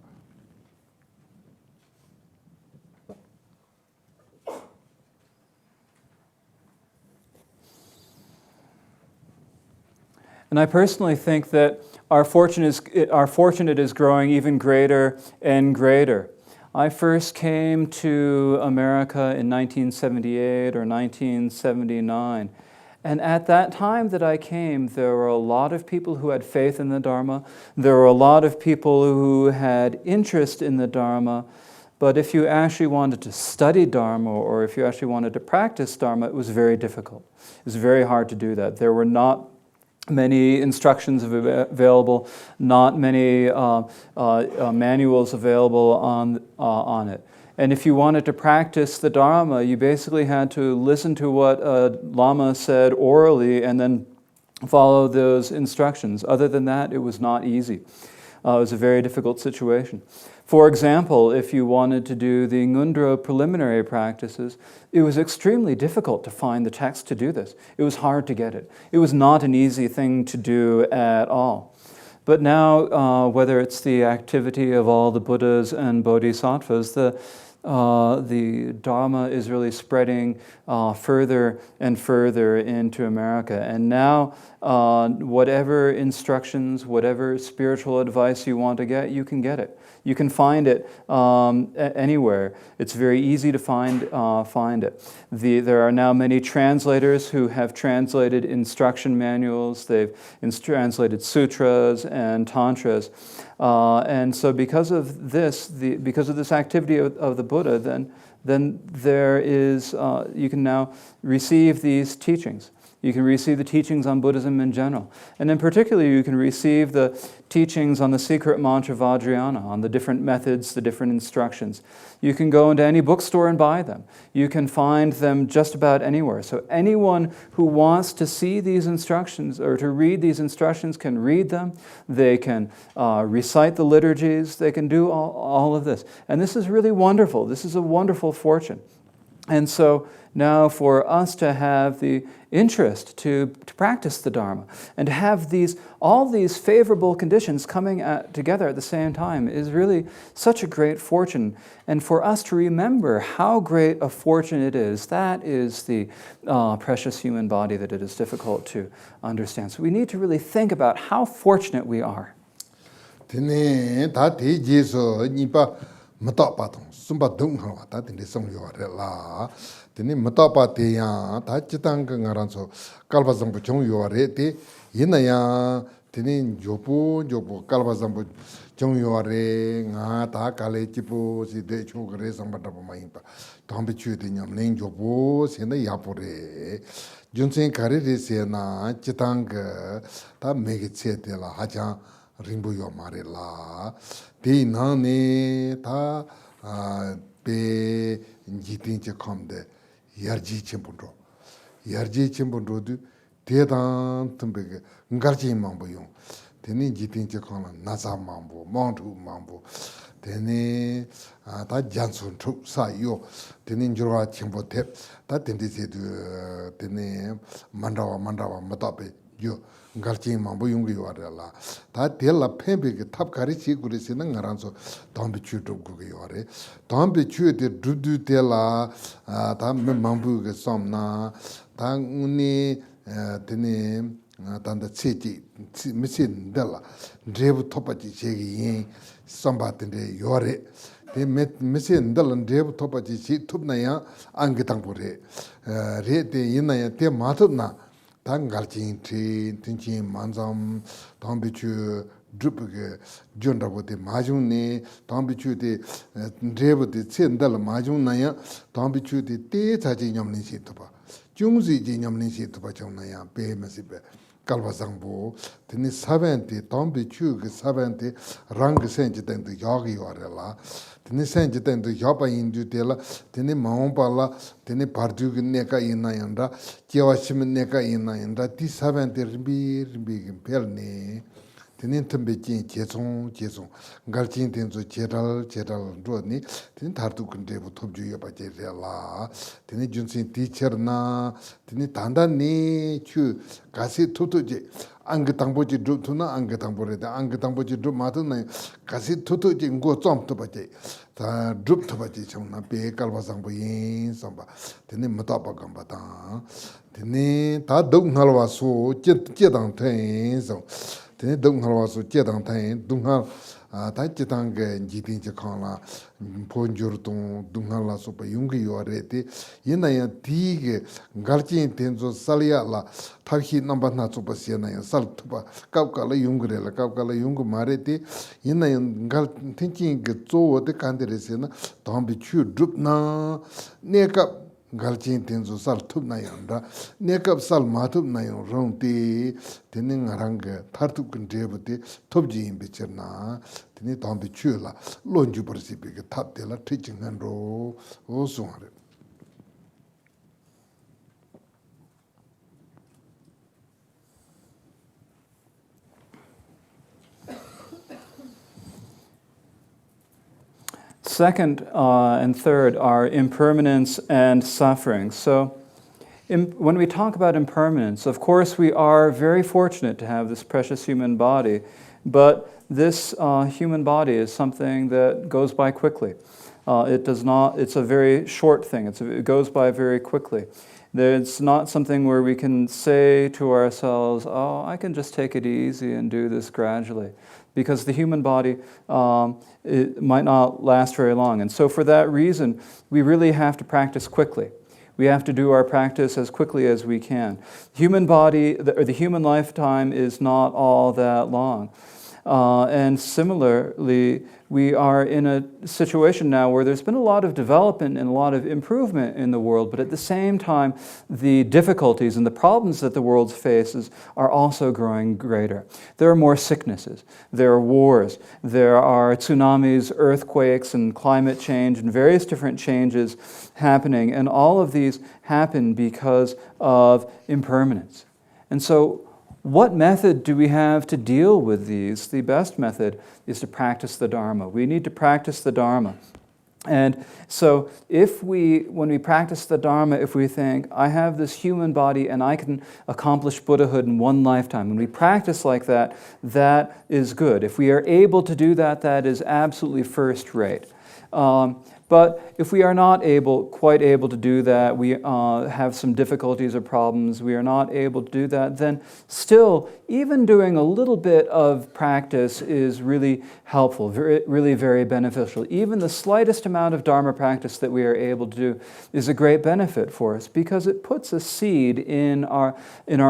And I personally think that our fortune is growing even greater and greater. I first came to America in 1978 or 1979. And at that time that I came, there were a lot of people who had faith in the Dharma. There were a lot of people who had interest in the Dharma. But if you actually wanted to study Dharma or if you actually wanted to practice Dharma, it was very difficult. It was very hard to do that. There were not many instructions available, not many manuals available on it. And if you wanted to practice the Dharma, you basically had to listen to what a Lama said orally and then follow those instructions. Other than that, it was not easy. It was a very difficult situation. For example, if you wanted to do the Ngundro preliminary practices, it was extremely difficult to find the text to do this. It was hard to get it. It was not an easy thing to do at all. But now, whether it's the activity of all the Buddhas and Bodhisattvas, the Dharma is really spreading further and further into America. And now, whatever instructions, whatever spiritual advice you want to get, you can get it. You can find it anywhere. It's very easy to find it. There are now many translators who have translated instruction manuals. They've translated sutras and tantras. And so because of this activity of the Buddha, then there is, you can now receive these teachings. You can receive the teachings on Buddhism in general. And in particular, you can receive the teachings on the secret mantra Vajrayana, on the different methods, the different instructions. You can go into any bookstore and buy them. You can find them just about anywhere. So anyone who wants to see these instructions or to read these instructions can read them. They can recite the liturgies. They can do all of this. And this is really wonderful. This is a wonderful fortune. And so now for us to have the interest to practice the Dharma and to have all these favorable conditions coming together at the same time is really such a great fortune. And for us to remember how great a fortune it is, that is the precious human body that it is difficult to understand. So we need to really think about how fortunate we are. Sumba dung hawa ta tindi song yo re la tindi matapa te ya ta chitang ka ngaran so kalba zambu chong yo re te yina ya tindi jopo kalba zambu chong yo re nga ta kale chipo si de chok re samba da ma yin pa tambe chu de nyam len jopo se na ya po re junsen kare re se na chitang ka ta mege che te la ha cha rimbu yo ma re la te na ne ta pe jitin che komde yarji chembundro du tedan tumbe ngarji mambo yung teni jitin che kona nasa mambo montu mambo teni ta jansun tu sa yo teni njurwa chembo tep ta teni se du teni mandawa matape yo ngarchi mambo yung yo la ta tela pembe ke tap kari chi guri se na ngaranso tambe chu tu gu yo re tambe chu de du tela ta mambo ke somna ta uni tene tanda cheji misin dela drebu topaji chegi yin samba tende yo re te misin dela drebu topaji chi tupna ya angitang pore re te yina ya te matupna 당 갈진 tinchi manzam tambichu drupuge jondabote majunne tambichu de drebote tsendal majunaya tambichu de te chaji nyamni sitoba jungzi ji nyamni sitoba chawnaya pe masibe kalbasangbo tini sabente tambichu ge sabente rang senji den de yagi warela tini senji den de yaba indu tela tini maompala tini pardu neka ina yanda kiwashim neka ina yanda ti sabente rimbi pelne Tenen Tembejin, Jesong, Galchin Tenzo, Cheral, Roni, Ten Tartu Kundebu Tobju Yabajela, Teni Junsin teacher na, Teni Tanda ni Chu, Kasi Tutuji, Angatamboji Drutuna, Angatambore, the Angatamboji Drumatuna, Kasi Tutuji, go Tom Tobaji, the Drup Tobaji, Chona, Pe Kalvazamboyin, Samba, Teni Matapa Gambata, Teni Tadung Halwaso, Jedang Tens. Tene dung halwa su che dang tan dung hal ta che tang ge ji tin che khang la phon jur tong dung hal la so pa yung ge yo re te yin na ya ti ge gar chin ten zo sal ya la thar hi number na so pa se na ya sal tu pa kap ka la yung re la kap ka la yung ma re te yin na ya gal tin chin ge zo wo de kan de re se na dang bi chu drup na ne kap galchin tenzo sal tup na yon da nekap sal matup na yon rong ti teni ngarang tartup kan drebu ti tup ji yin bichir na teni tangbi chu la lon ju parsi bi tap de la teaching han ro o sung hare. Second and third are impermanence and suffering. So when we talk about impermanence, of course we are very fortunate to have this precious human body, but this human body is something that goes by quickly. It's a very short thing. It goes by very quickly. It's not something where we can say to ourselves, oh, I can just take it easy and do this gradually. Because the human body it might not last very long. And so for that reason, we really have to practice quickly. We have to do our practice as quickly as we can. The human body, or the human lifetime is not all that long. And similarly, we are in a situation now where there's been a lot of development and a lot of improvement in the world, but at the same time, the difficulties and the problems that the world faces are also growing greater. There are more sicknesses, there are wars, there are tsunamis, earthquakes, and climate change, and various different changes happening, and all of these happen because of impermanence. And so, what method do we have to deal with these? The best method is to practice the Dharma. We need to practice the Dharma. And so when we practice the Dharma, if we think, I have this human body and I can accomplish Buddhahood in one lifetime, when we practice like that, that is good. If we are able to do that, that is absolutely first rate. But if we are not quite able to do that, we have some difficulties or problems, we are not able to do that, then still, even doing a little bit of practice is really helpful, really very beneficial. Even the slightest amount of Dharma practice that we are able to do is a great benefit for us because it puts a seed in our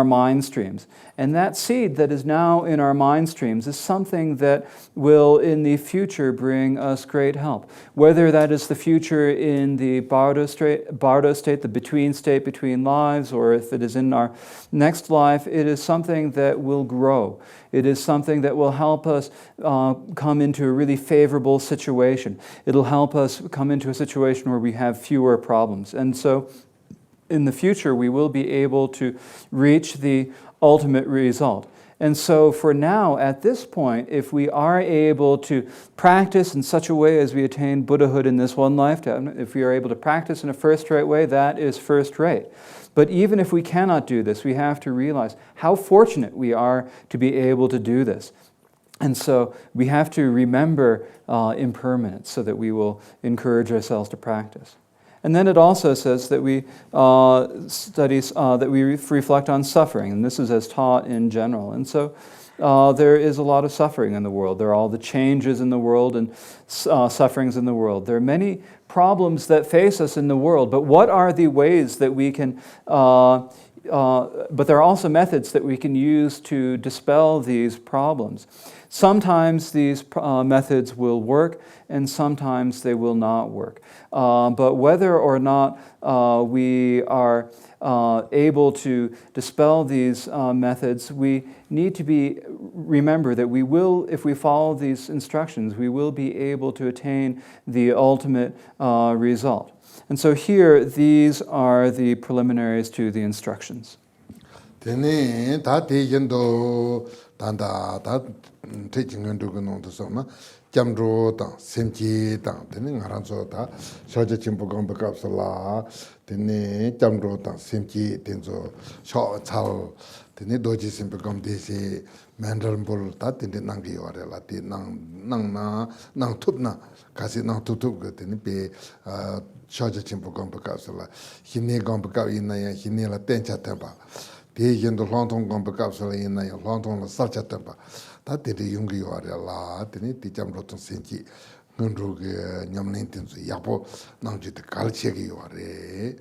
mind streams. And that seed that is now in our mind streams is something that will in the future bring us great help. Whether that is the future in the Bardo state, the between state between lives, or if it is in our next life, it is something that will grow. It is something that will help us come into a really favorable situation. It'll help us come into a situation where we have fewer problems. And so in the future, we will be able to reach the ultimate result. And so for now, at this point, if we are able to practice in such a way as we attain Buddhahood in this one lifetime, if we are able to practice in a first-rate way, that is first-rate. But even if we cannot do this, we have to realize how fortunate we are to be able to do this. And so we have to remember impermanence so that we will encourage ourselves to practice. And then it also says that we reflect on suffering, and this is as taught in general. And so there is a lot of suffering in the world. There are all the changes in the world and sufferings in the world. There are many problems that face us in the world, but what are the ways that we can but there are also methods that we can use to dispel these problems. Sometimes these methods will work, and sometimes they will not work. But whether or not we are able to dispel these methods, we need to remember that we will, if we follow these instructions, we will be able to attain the ultimate result. And so here, these are the preliminaries to the instructions. Tene ta te yendo tanda ta teaching and doing on the summer, Jamdro, Semchi, then Aranzota, Shaja Chimpo Gomba Capsula, then Jamdro, Semchi, Tenzo, Shaw Tal, then Doji Simple Gomdesi, Mandal Bull, that in the Nangi or Lati, Nang Tupna, Kasi Nang Tutuk, then be Shaja Chimpo Gomba Capsula, Hine Gomba Capina, Hinela Tencha Tempa. The end of London Gomba Capsula in a London such a temper. That did the young you are a lot, and it did Jamroton Senchi, Nundrug, Yamlintons, Yapo, Nanji the culture you are a.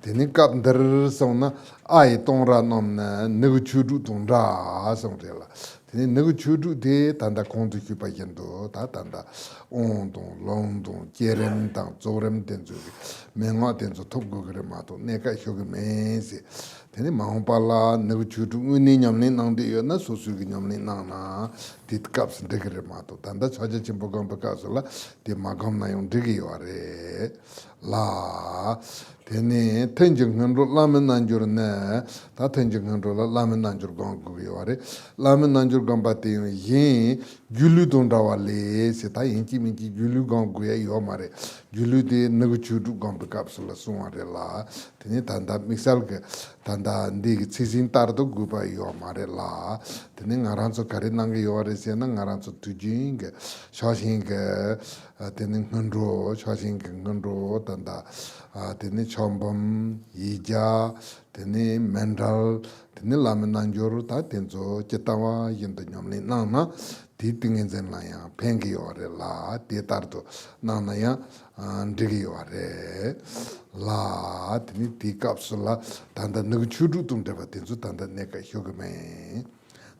Then it got the sona, I don't run on Neguchudu Tundra, Sonrella. Then Neguchudu de Tanda Conti Cupayendo, Tatanda, Ondon, London, Jerem, Zorem, Tenzu, Mengotenzo, Togo Gremato, Neka Sugar Tene Mahompala, Neguchudu, Niamlin on the Yona, so Suginamlin Nana, did caps and degremato. Tanda Chaja Chimpogam Pacasula, the Magam Nayon Digiore, La, Tene, Tenjing Hundred Lamen Nanjurne, that Tenjing Hundred Lamen Nanjur Gonguiore, Lamen Nanjur Gambati, Yin, Julu Dondawale, Seta Inchi Minki, Julu Gongue, Yomare, Julu de Neguchudu Gompa Capsula Sumarella, Tene Tanda Mixalga. Tanda ndi season tardo gupa yo marela tene ngaranso karinang yo resena ngaranso tujing shashing tene ngandro tanda tene chombam ija tene mendal tene lamenanjoro ta tenzo chetawa yendo nyamle nana ti tingen zen la ya pengi yo la ti tardo nana ya ndigi yo la tini ti capsula tanda nuchudu tum deba tenzu tanda neka hyogame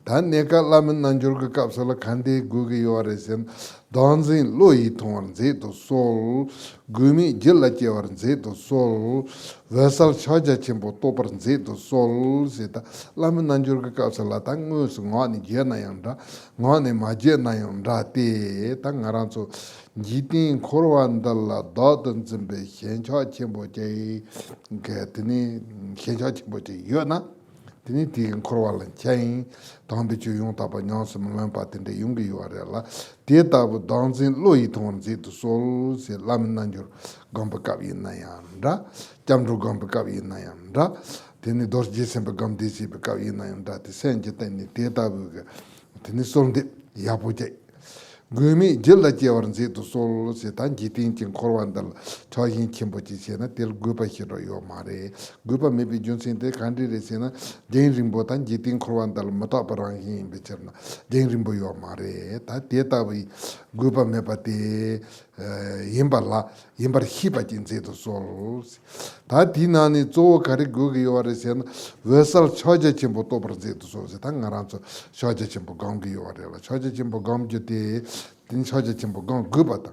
tan neka lamen nanjurga capsula khande gugi yoresen donzin loi ton zeto sol gumi jilla chewar zeto sol vesal chaja chimbo topar zeto sol zeta lamen nanjurga capsula tangus ngani jena yanda ngani majena yanda te tangaranso jitin korwandala dadan zimbe hencha chimboje getini hencha chimboje yona tini tin korwalan chain tambi chu yung taba nyans mlan patinde yung yorela te tabu danzin loi ton zit sol se lam nanjur gamba kabi nayanda jamru gamba kabi nayanda tini dos jesembe gamdi si kabi nayanda te senje tini te tabu tini solde yapoje Gumi jilla jewaran zeto sol se tan jitin chin korwandal chahin chimbochi sena tel gupa hiro yo mare gupa mebi junsin te kandi re sena jain rimbo tan jitin korwandal mata parang hin becherna jain rimbo yo mare ta teta wi gupa mepate yimbar hipa chin zeto sol ta dinani zo kari gugi yo re sena vesal chaja chimbo topar zeto sol se tan ngaranzo chaja chimbo gangi yo re la chaja chimbo gam jute tin chaja chimbo gam gubata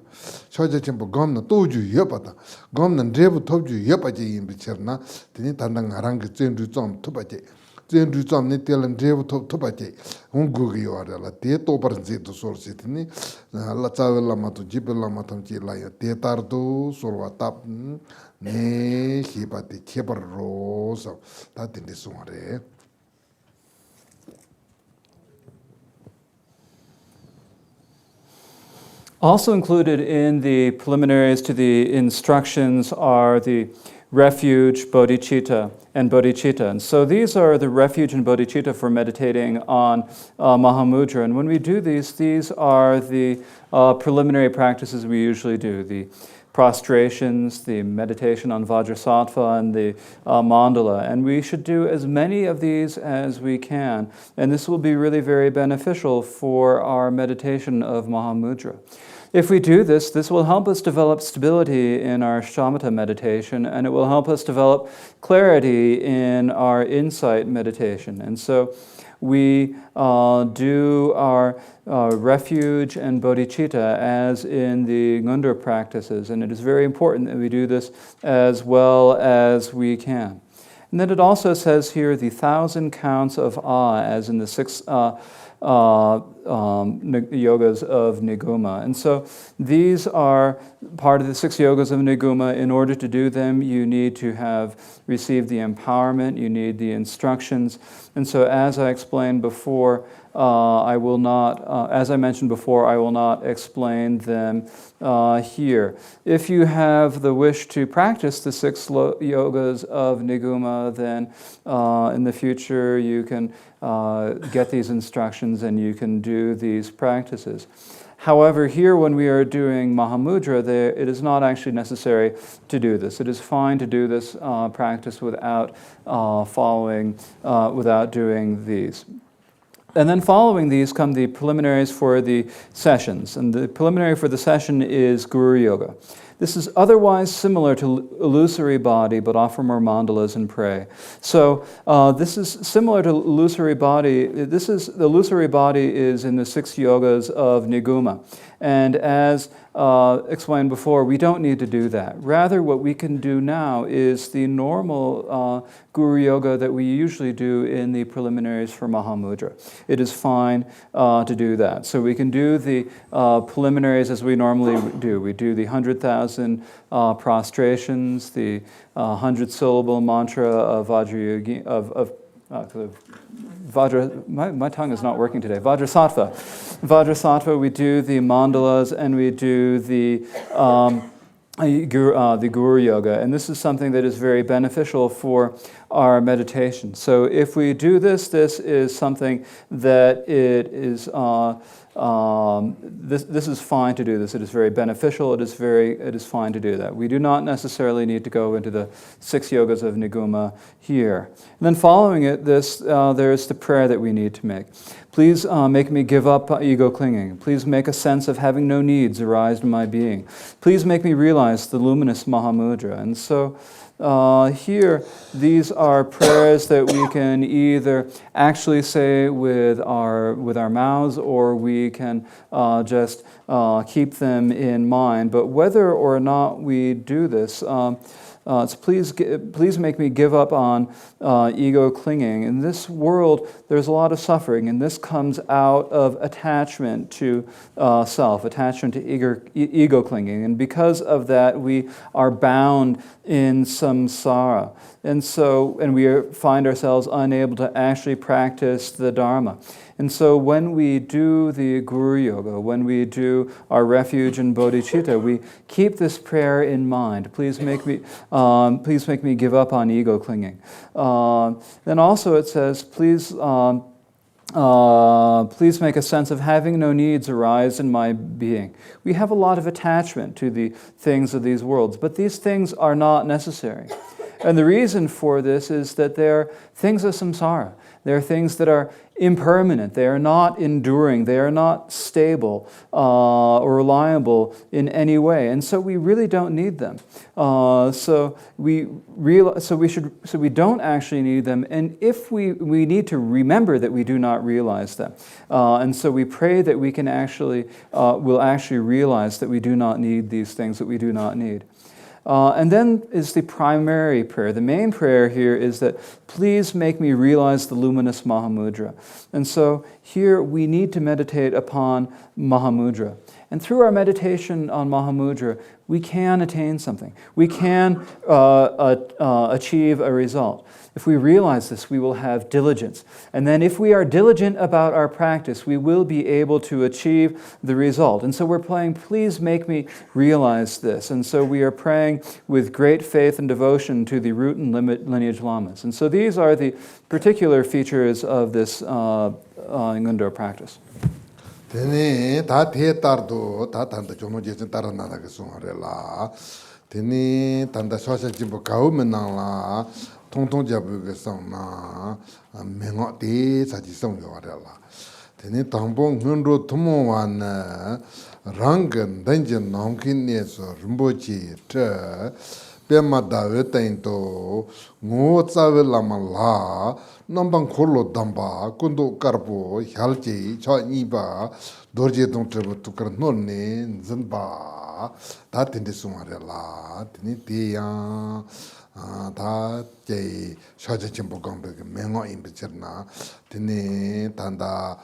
chaja chimbo gam na toju yopata gam na drebu topju yopaje yimbi cherna tin tanda ngarang zendu zom tupaje zendu zom ne telan drebu tupaje un gugi yo re la te topar zeto sol se tin la chawe la matu jibe la matam chi la ya te tardo solwa tap ne hipati chebar rosa ta tin de sumare Also included in the preliminaries to the instructions are the refuge, bodhicitta, and bodhicitta. And so these are the refuge and bodhicitta for meditating on Mahamudra. And when we do these are the preliminary practices we usually do, the prostrations, the meditation on Vajrasattva, and the mandala. And we should do as many of these as we can. And this will be really very beneficial for our meditation of Mahamudra. If we do this, this will help us develop stability in our shamatha meditation, and it will help us develop clarity in our insight meditation. And so we do our refuge and bodhicitta as in the Ngunda practices, and it is very important that we do this as well as we can. And then it also says here the 1,000 counts of as in the six yogas of Niguma. And so these are part of the 6 yogas of Niguma. In order to do them, you need to have received the empowerment, you need the instructions. And so as I explained before, I will not, as I mentioned before, I will not explain them here. If you have the wish to practice the 6 yogas of Niguma, then in the future you can get these instructions and you can do these practices. However, here when we are doing Mahamudra, it is not actually necessary to do this. It is fine to do this practice without without doing these. And then following these come the preliminaries for the sessions. And the preliminary for the session is Guru Yoga. This is otherwise similar to illusory body, but offer more mandalas and pray. So this is similar to illusory body. The illusory body is in the 6 yogas of Niguma. And as explained before, we don't need to do that. Rather, what we can do now is the normal Guru Yoga that we usually do in the preliminaries for Mahamudra. It is fine to do that. So we can do the preliminaries as we normally do. We do the 100,000 prostrations, the 100-syllable mantra of Vajrayogini, Vajra, my tongue is not working today. Vajrasattva. Vajrasattva, we do the mandalas and we do the Guru Yoga. And this is something that is very beneficial for our meditation. So if we do this, this is something that it is this is fine to do this. It is very beneficial. It is fine to do that. We do not necessarily need to go into the 6 yogas of Niguma here. And then following it, there's the prayer that we need to make. Please make me give up ego clinging. Please make a sense of having no needs arise in my being. Please make me realize the luminous Mahamudra. And so here, these are prayers that we can either actually say with our mouths, or we can just keep them in mind. But whether or not we do this, so please make me give up on ego clinging. In this world, there's a lot of suffering, and this comes out of attachment to self, attachment to ego clinging. And because of that, we are bound in samsara. And we find ourselves unable to actually practice the Dharma. And so when we do the Guru Yoga, when we do our refuge in bodhicitta, we keep this prayer in mind. Please make me give up on ego clinging. Then also it says, please make a sense of having no needs arise in my being. We have a lot of attachment to the things of these worlds, but these things are not necessary. And the reason for this is that they're things of samsara. They're things that are impermanent. They are not enduring. They are not stable or reliable in any way. And so we really don't need them. So we don't actually need them. And if we need to remember that we do not realize them. And so we pray that we can will actually realize that we do not need these things that we do not need. And then is the primary prayer. The main prayer here is that please make me realize the luminous Mahamudra. And so here we need to meditate upon Mahamudra. And through our meditation on Mahamudra, we can attain something. We can achieve a result. If we realize this, we will have diligence. And then if we are diligent about our practice, we will be able to achieve the result. And so we're praying, please make me realize this. And so we are praying with great faith and devotion to the root and lineage lamas. And so these are the particular features of this Ngundro practice. Tene ta the tardo ta tanda jono jesin taranatha ke songarela. Tene tanda swasa jimbo kau menangla Thangtong Gyalpo ke songna mengo te sa ji song yo warela. Tene tangbo ngundro thumo wan rangan danjen namkin ne so Rinpoche te pema dawe tainto ngo tsawe lama la nambang kholo damba kundo karpo hyalje cha niba dorje dong treba tukar nonne zanba ta tende sumarela tene te ya 다 제 샤제 침보 공부 맹어 임비잖아 드네 단다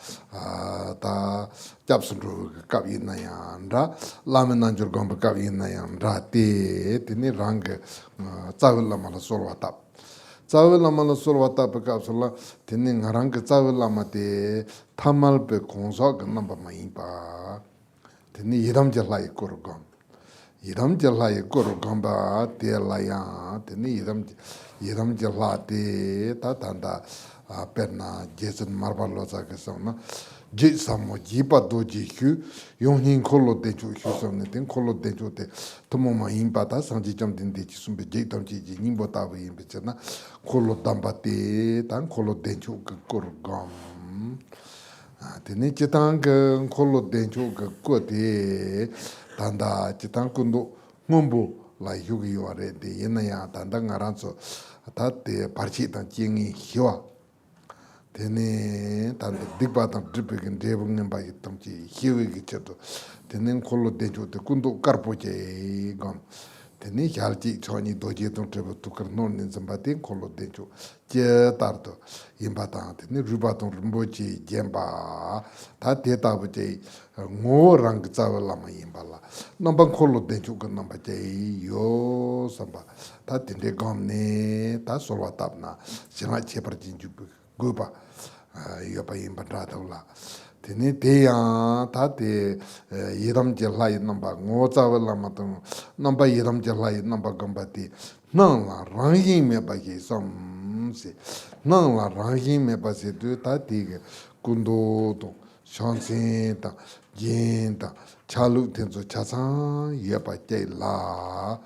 다 잡순로 갑 있나야라 라면난 줄 공부 갑 있나야라 때 드네 랑게 자글라마라 솔와타 자글라마라 솔와타 베갑슬라 드네 나랑게 자글라마테 타말베 공사 건남바 마이바 드네 이람절라이 거르건 이람 절라에 거로 간바 데라야 데니 이람 절라데 다단다 페나 제슨 마르발로자 그서나 제사모 지바도지큐 용힌 콜로 데주 휴선네 된 콜로 데주데 토모마 임바다 상지 좀 된데 지숨베 제tam지 님보다고 임베잖아 콜로 담바데 단 콜로 데주 그 거르감 데니 제탄 그 콜로 데주 그 거데 단다 지탄 군도 몸부 라 유기 요아레 데 예나야 단다 ngaranso 다때 파르치탄 징이 히와 데네 단다 딕바탄 드르베긴 데봉님 바이 탐지 히위기 쳇도 데네 콜로 데조데 군도 카르포제 감 데네 얄지 초니 도제동 트레부 투커 논닌 잠바데 콜로 데조 제 따르도 임바탄 데네 루바톤 림보치 젬바 다 데타부제 ngo랑 자월라마 임발라 넘방 콜로 데주가 넘바제 요 삼바 다 딘데 감네 다 솔와탑나 지나 제버진 주부 고바 요바 임바다돌라 데네 데야 다데 이람 jel라이 넘바 ngo자월라마도 넘바 이람 jel라이 넘바 감바티 나라 랑이메 바게 섬세 나라 랑이메 바세도 다디게 군도도 션신다 옌다 차루 텐조 차상 예바제라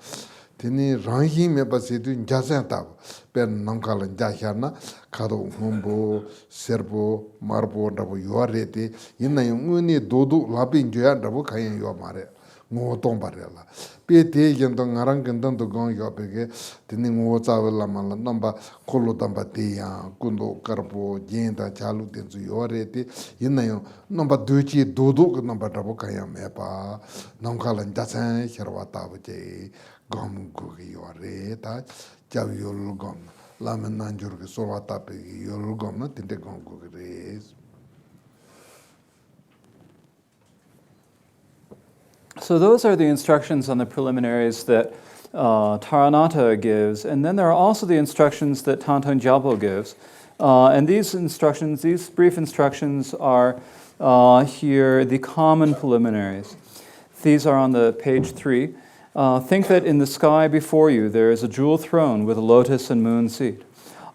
데니 랑히 메바세도 자산다 벤 남칼은 자샤나 카도 홈보 세르보 마르보라보 요아레데 이나요 응니 도도 라빈조야라보 카yen 요 마레 ngoton barela pete yendo ngarang kendando gon yo bege tini ngo zawela mala namba kolo tamba teya kundo karpo jenda chalu tenzu yo rete yinayo namba duchi dodo namba rabo kaya mepa namkala jasan sherwa tabuche gom gu yo reta jaw yol gom lamen nanjur ke solwa tape yol gom na tinte gom gu res. So those are the instructions on the preliminaries that Taranatha gives, and then there are also the instructions that Thangtong Gyalpo gives. And these instructions, these brief instructions are here the common preliminaries. These are on the page 3. Think that in the sky before you there is a jewel throne with a lotus and moon seat.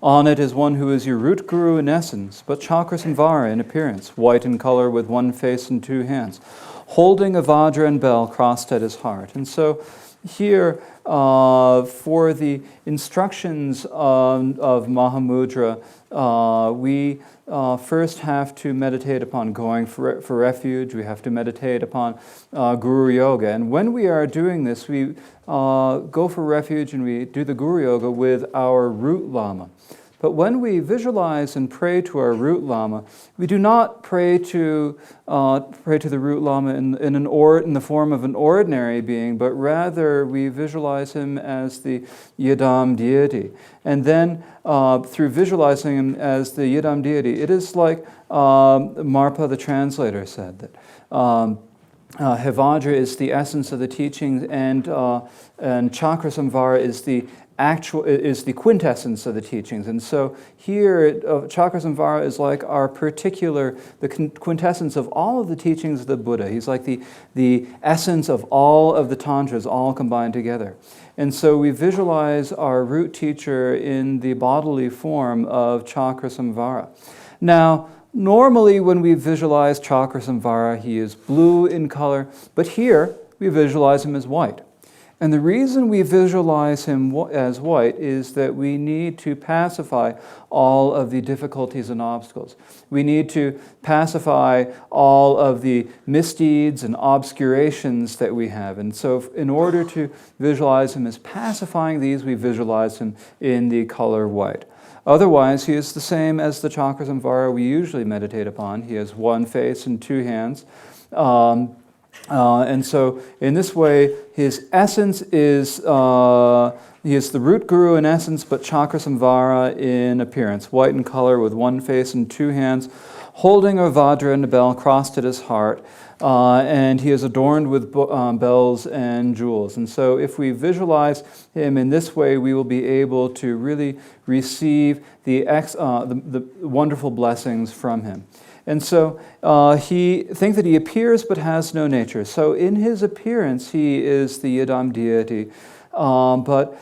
On it is one who is your root guru in essence, but Chakrasamvara in appearance, white in color with one face and two hands, holding a vajra and bell crossed at his heart. And so here, for the instructions of Mahamudra, we first have to meditate upon going for refuge. We have to meditate upon Guru Yoga. And when we are doing this, we go for refuge and we do the Guru Yoga with our root Lama. But when we visualize and pray to our root Lama, we do not pray to the root Lama in the form of an ordinary being, but rather we visualize him as the Yidam deity. And then through visualizing him as the Yidam deity, it is like Marpa the translator said that Hevajra is the essence of the teachings, and Chakrasamvara is the quintessence of the teachings. And so here, Chakrasamvara is like the quintessence of all of the teachings of the Buddha. He's like the essence of all of the tantras, all combined together. And so we visualize our root teacher in the bodily form of Chakrasamvara. Now, normally when we visualize Chakrasamvara, he is blue in color, but here we visualize him as white. And the reason we visualize him as white is that we need to pacify all of the difficulties and obstacles. We need to pacify all of the misdeeds and obscurations that we have. And so in order to visualize him as pacifying these, we visualize him in the color white. Otherwise, he is the same as the Chakrasamvara we usually meditate upon. He has one face and two hands. And so in this way, his essence is, he is the root guru in essence, but Chakrasamvara in appearance, white in color with one face and two hands, holding a Vajra and a bell crossed at his heart. And he is adorned with bells and jewels. And so if we visualize him in this way, we will be able to really receive the wonderful blessings from him. And so think that he appears but has no nature. So in his appearance, he is the Yidam deity. But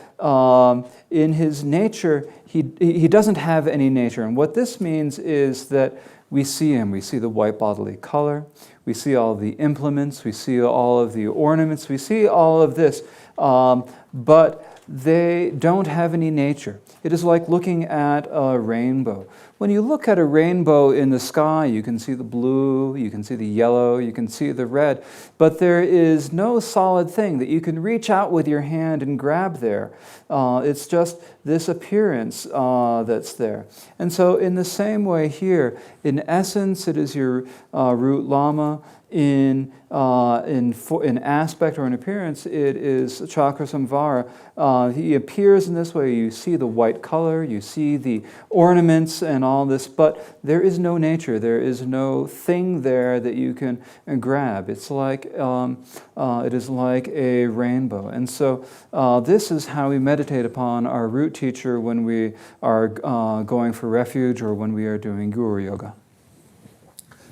in his nature, he doesn't have any nature. And what this means is that we see him. We see the white bodily color. We see all of the implements. We see all of the ornaments. We see all of this. But they don't have any nature. It is like looking at a rainbow. When you look at a rainbow in the sky, you can see the blue, you can see the yellow, you can see the red, but there is no solid thing that you can reach out with your hand and grab there. It's just this appearance that's there. And so in the same way here, in essence, it is your root lama. In aspect or in appearance, it is Chakrasamvara. He appears in this way. You see the white color, you see the ornaments and all this, but there is no nature. There is no thing there that you can grab. It's like it is like a rainbow. And so this is how we meditate upon our root teacher when we are going for refuge or when we are doing Guru Yoga.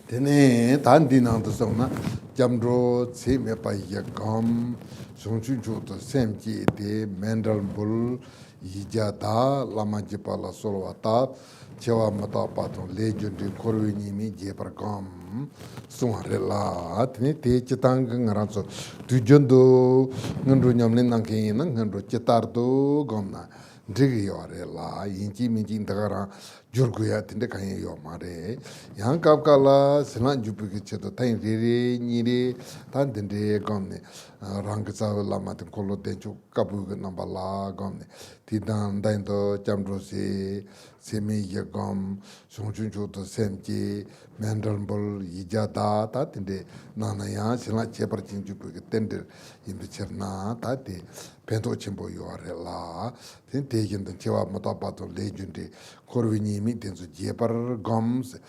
Tene tandi nang to sona jamdro che me pa yakam songchu chu to semji de mendal bul yijata lama jipala solwata chewa mata paton legion de korwini mi je parkam sunarela tene te chitang ngaranso tujondo ngandro nyamle nangke nang ngandro chitardo gomna Digi yore la, yinchi minchi intagara jurguya tinte kanya yo mare. Yang kapkala silan jupiki cheto tayin riri, nyiri, tan tinte gomne. Rangkisa lama tin kolo tenchu kapu namba la gomne. Tidan dayin to jamdro si, semi ye gom, songchunchu to semchi, mendalmbol yijada, ta tinte nana yang silan chepar chin jupiki tinte imbichir na, ta ti pento chimbo yore la. Tinte yintan chewa matapato lejundi korvini mi tenzu jepar goms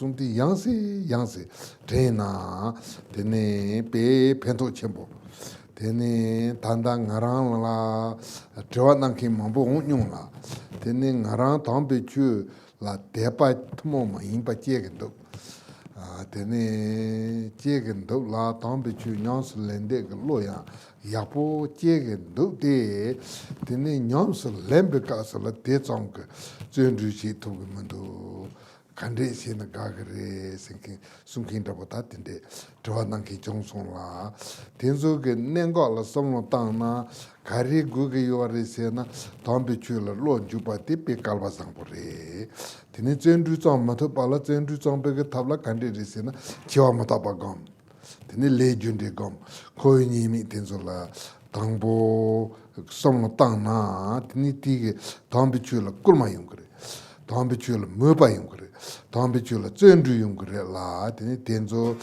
umti yansi trena tene pe pento chempo tene tanda ngarang la trewa nangki mambo unyong la tene ngarang tampe chu la tepa tumo ma inpa chegendo tene chegendo la tampe chu nyans lende lo ya yapo chegendo de tene nyams lembe kasala te chong zendru chi to mando kande sina gagre sinking sunking da bota tende twa nang ki chong song la tenzo ge nengo la somno tang na kari gu ge yore sena tambe chula lo ju pa te pe kalba sang pore tene zendru chong ma to pala zendru chong be ge tabla kande de sena chiwa ma ta pa gam tene legion de gam koi ni mi tenzo la tangbo somno tang na tene ti ge tambe chula kulma yung kre tambe chula mo pa yung kre tambe chula zendru yung kre la tene tenzo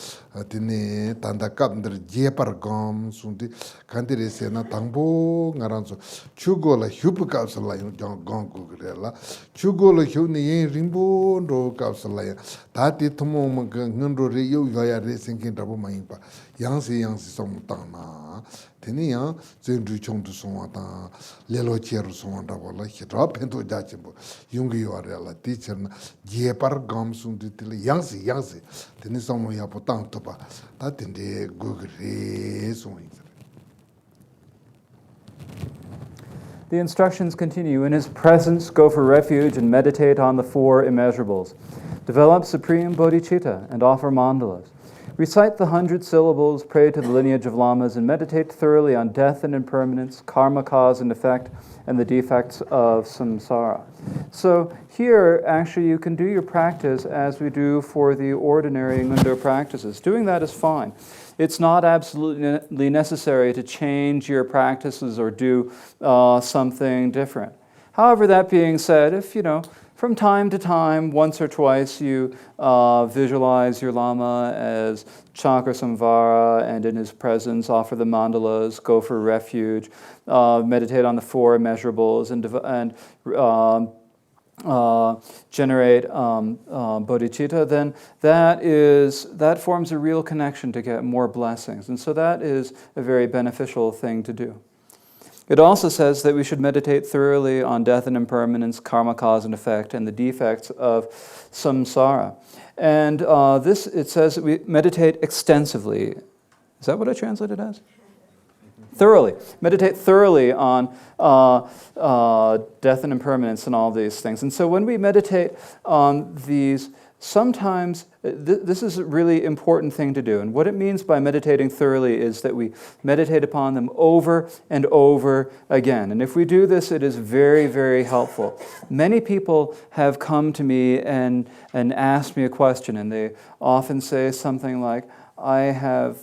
tene tanda kapndar jepar gam sunti kandire sena tangbo ngaranzo chugo la hyup kapsala yung gam ku kre la chugo la hyup ne yin ringbo ndo kapsala ya tati tomo ma ngandro re yu yoya re senkin rabo ma yinpa yangsi som tang na tene yang zendru chong tu songwa tang lelo cheru songwa rabo la hidra pento jachimbo yungi yore la teacher na jepar gam sunti tila yangsi tene somo yapo tang topa ta tende gugre songwa The instructions continue. In his presence, go for refuge and meditate on the four immeasurables. Develop supreme bodhicitta and offer mandalas. Recite the 100 syllables, pray to the lineage of lamas, and meditate thoroughly on death and impermanence, karma, cause and effect, and the defects of samsara. So here, actually, you can do your practice as we do for the ordinary Ngundar practices. Doing that is fine. It's not absolutely necessary to change your practices or do something different. However, that being said, if from time to time, once or twice, you visualize your Lama as Chakra Samvara, and in his presence offer the mandalas, go for refuge, meditate on the four immeasurables, and generate bodhicitta, then that forms a real connection to get more blessings. And so that is a very beneficial thing to do. It also says that we should meditate thoroughly on death and impermanence, karma, cause and effect, and the defects of samsara. And it says that we meditate extensively. Is that what I translated as? Thoroughly. Meditate thoroughly on death and impermanence and all these things. And so when we meditate on these, sometimes this is a really important thing to do. And what it means by meditating thoroughly is that we meditate upon them over and over again. And if we do this, it is very, very helpful. Many people have come to me and asked me a question, and they often say something like, I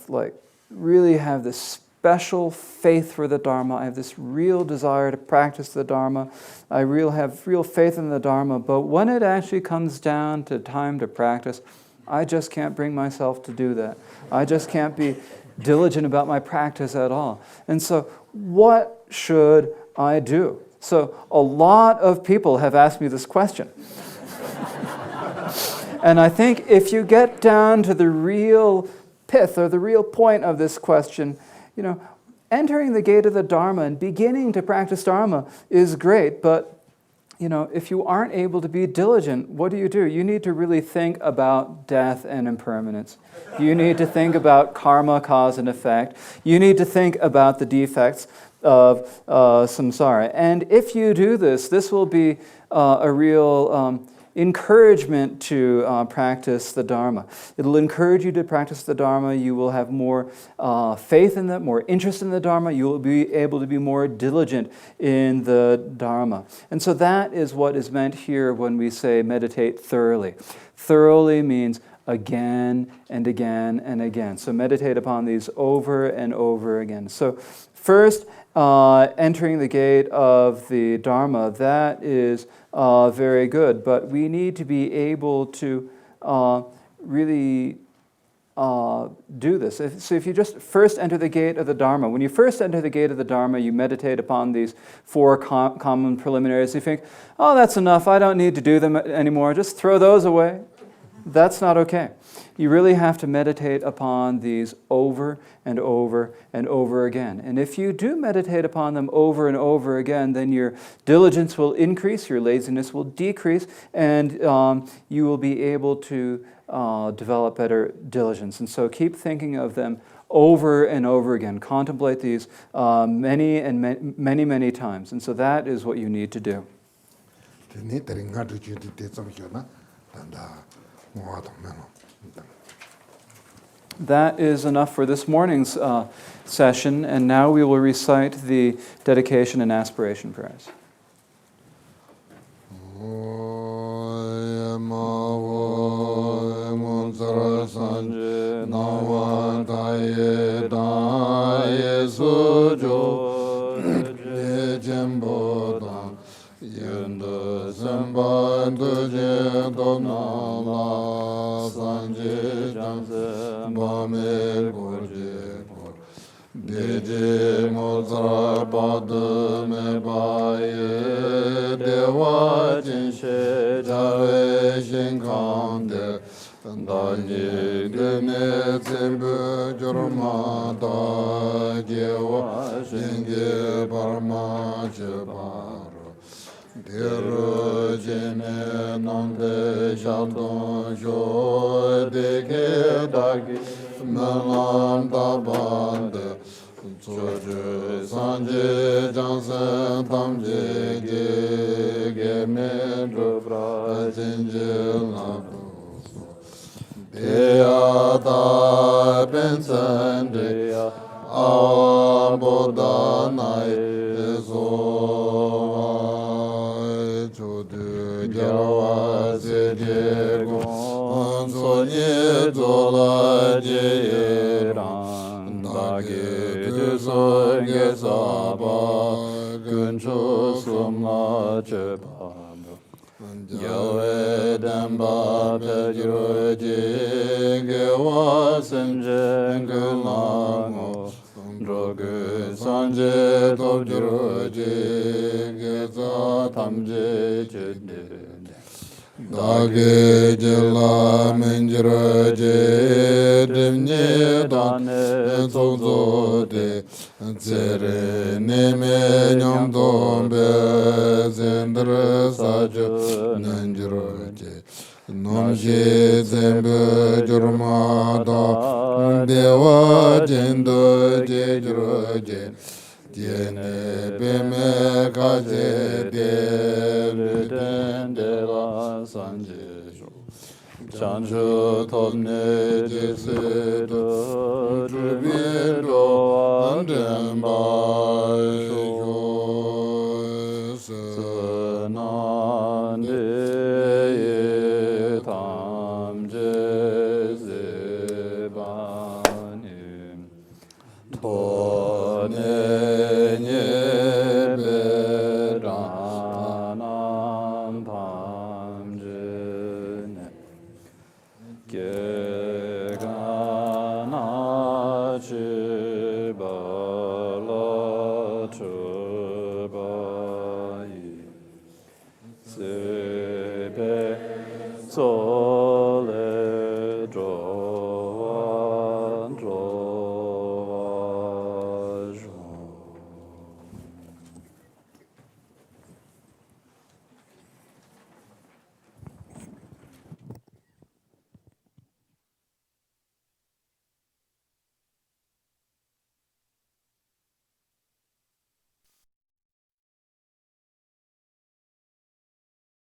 really have this special faith for the Dharma. I have this real desire to practice the Dharma. I have real faith in the Dharma, but when it actually comes down to time to practice, I just can't bring myself to do that. I just can't be diligent about my practice at all. And so what should I do? So a lot of people have asked me this question. And I think if you get down to the real pith or the real point of this question, entering the gate of the Dharma and beginning to practice Dharma is great, but if you aren't able to be diligent, what do? You need to really think about death and impermanence. You need to think about karma, cause and effect. You need to think about the defects of samsara. And if you do this, this will be a real encouragement to practice the Dharma. It'll encourage you to practice the Dharma. You will have more faith in that, more interest in the Dharma. You will be able to be more diligent in the Dharma. And so that is what is meant here when we say meditate thoroughly. Thoroughly means again and again and again. So meditate upon these over and over again. So first, entering the gate of the Dharma, that is very good, but we need to be able to really do this. So if you just first enter the gate of the Dharma, when you first enter the gate of the Dharma, you meditate upon these four common preliminaries. You think, oh, that's enough, I don't need to do them anymore, just throw those away. That's not okay. You really have to meditate upon these over and over and over again. And if you do meditate upon them over and over again, then your diligence will increase, your laziness will decrease, and you will be able to develop better diligence. And so keep thinking of them over and over again. Contemplate these many times. And so that is what you need to do. That is enough for this morning's session, and now we will recite the dedication and aspiration prayers. Deje mozar badu me baye dewa jinshe jare shinkande danye dene zembu jorma da gewa shinge parma chebaro deru jene nande shaldon jo deke dagi melam tabande Soje sanje jansen tamje ge me dobra jinje la dea da pensan dea aboda nai so chodu gyawa se je gon sonye dola je ran dage Saba Guncho Sumna Chepam Gyawe Damba Pejuroji Gewa Semje Gulango Drogu Sanje Tobjuroji Geza Tamje Chudde Dage Jela Menjiroji Dimnye Dane Tsogzode Tsere Neme Nyamdombe Zendra Sajo Nanjiroji Nonji Zembe Jurmada Dewa Jendo Jejiroji Tiene Beme Kaje Devluten Deva Sanjejo Chanjo Tobne Jesedo Trubindo Andemba Sanande Tam Jezebani Tone So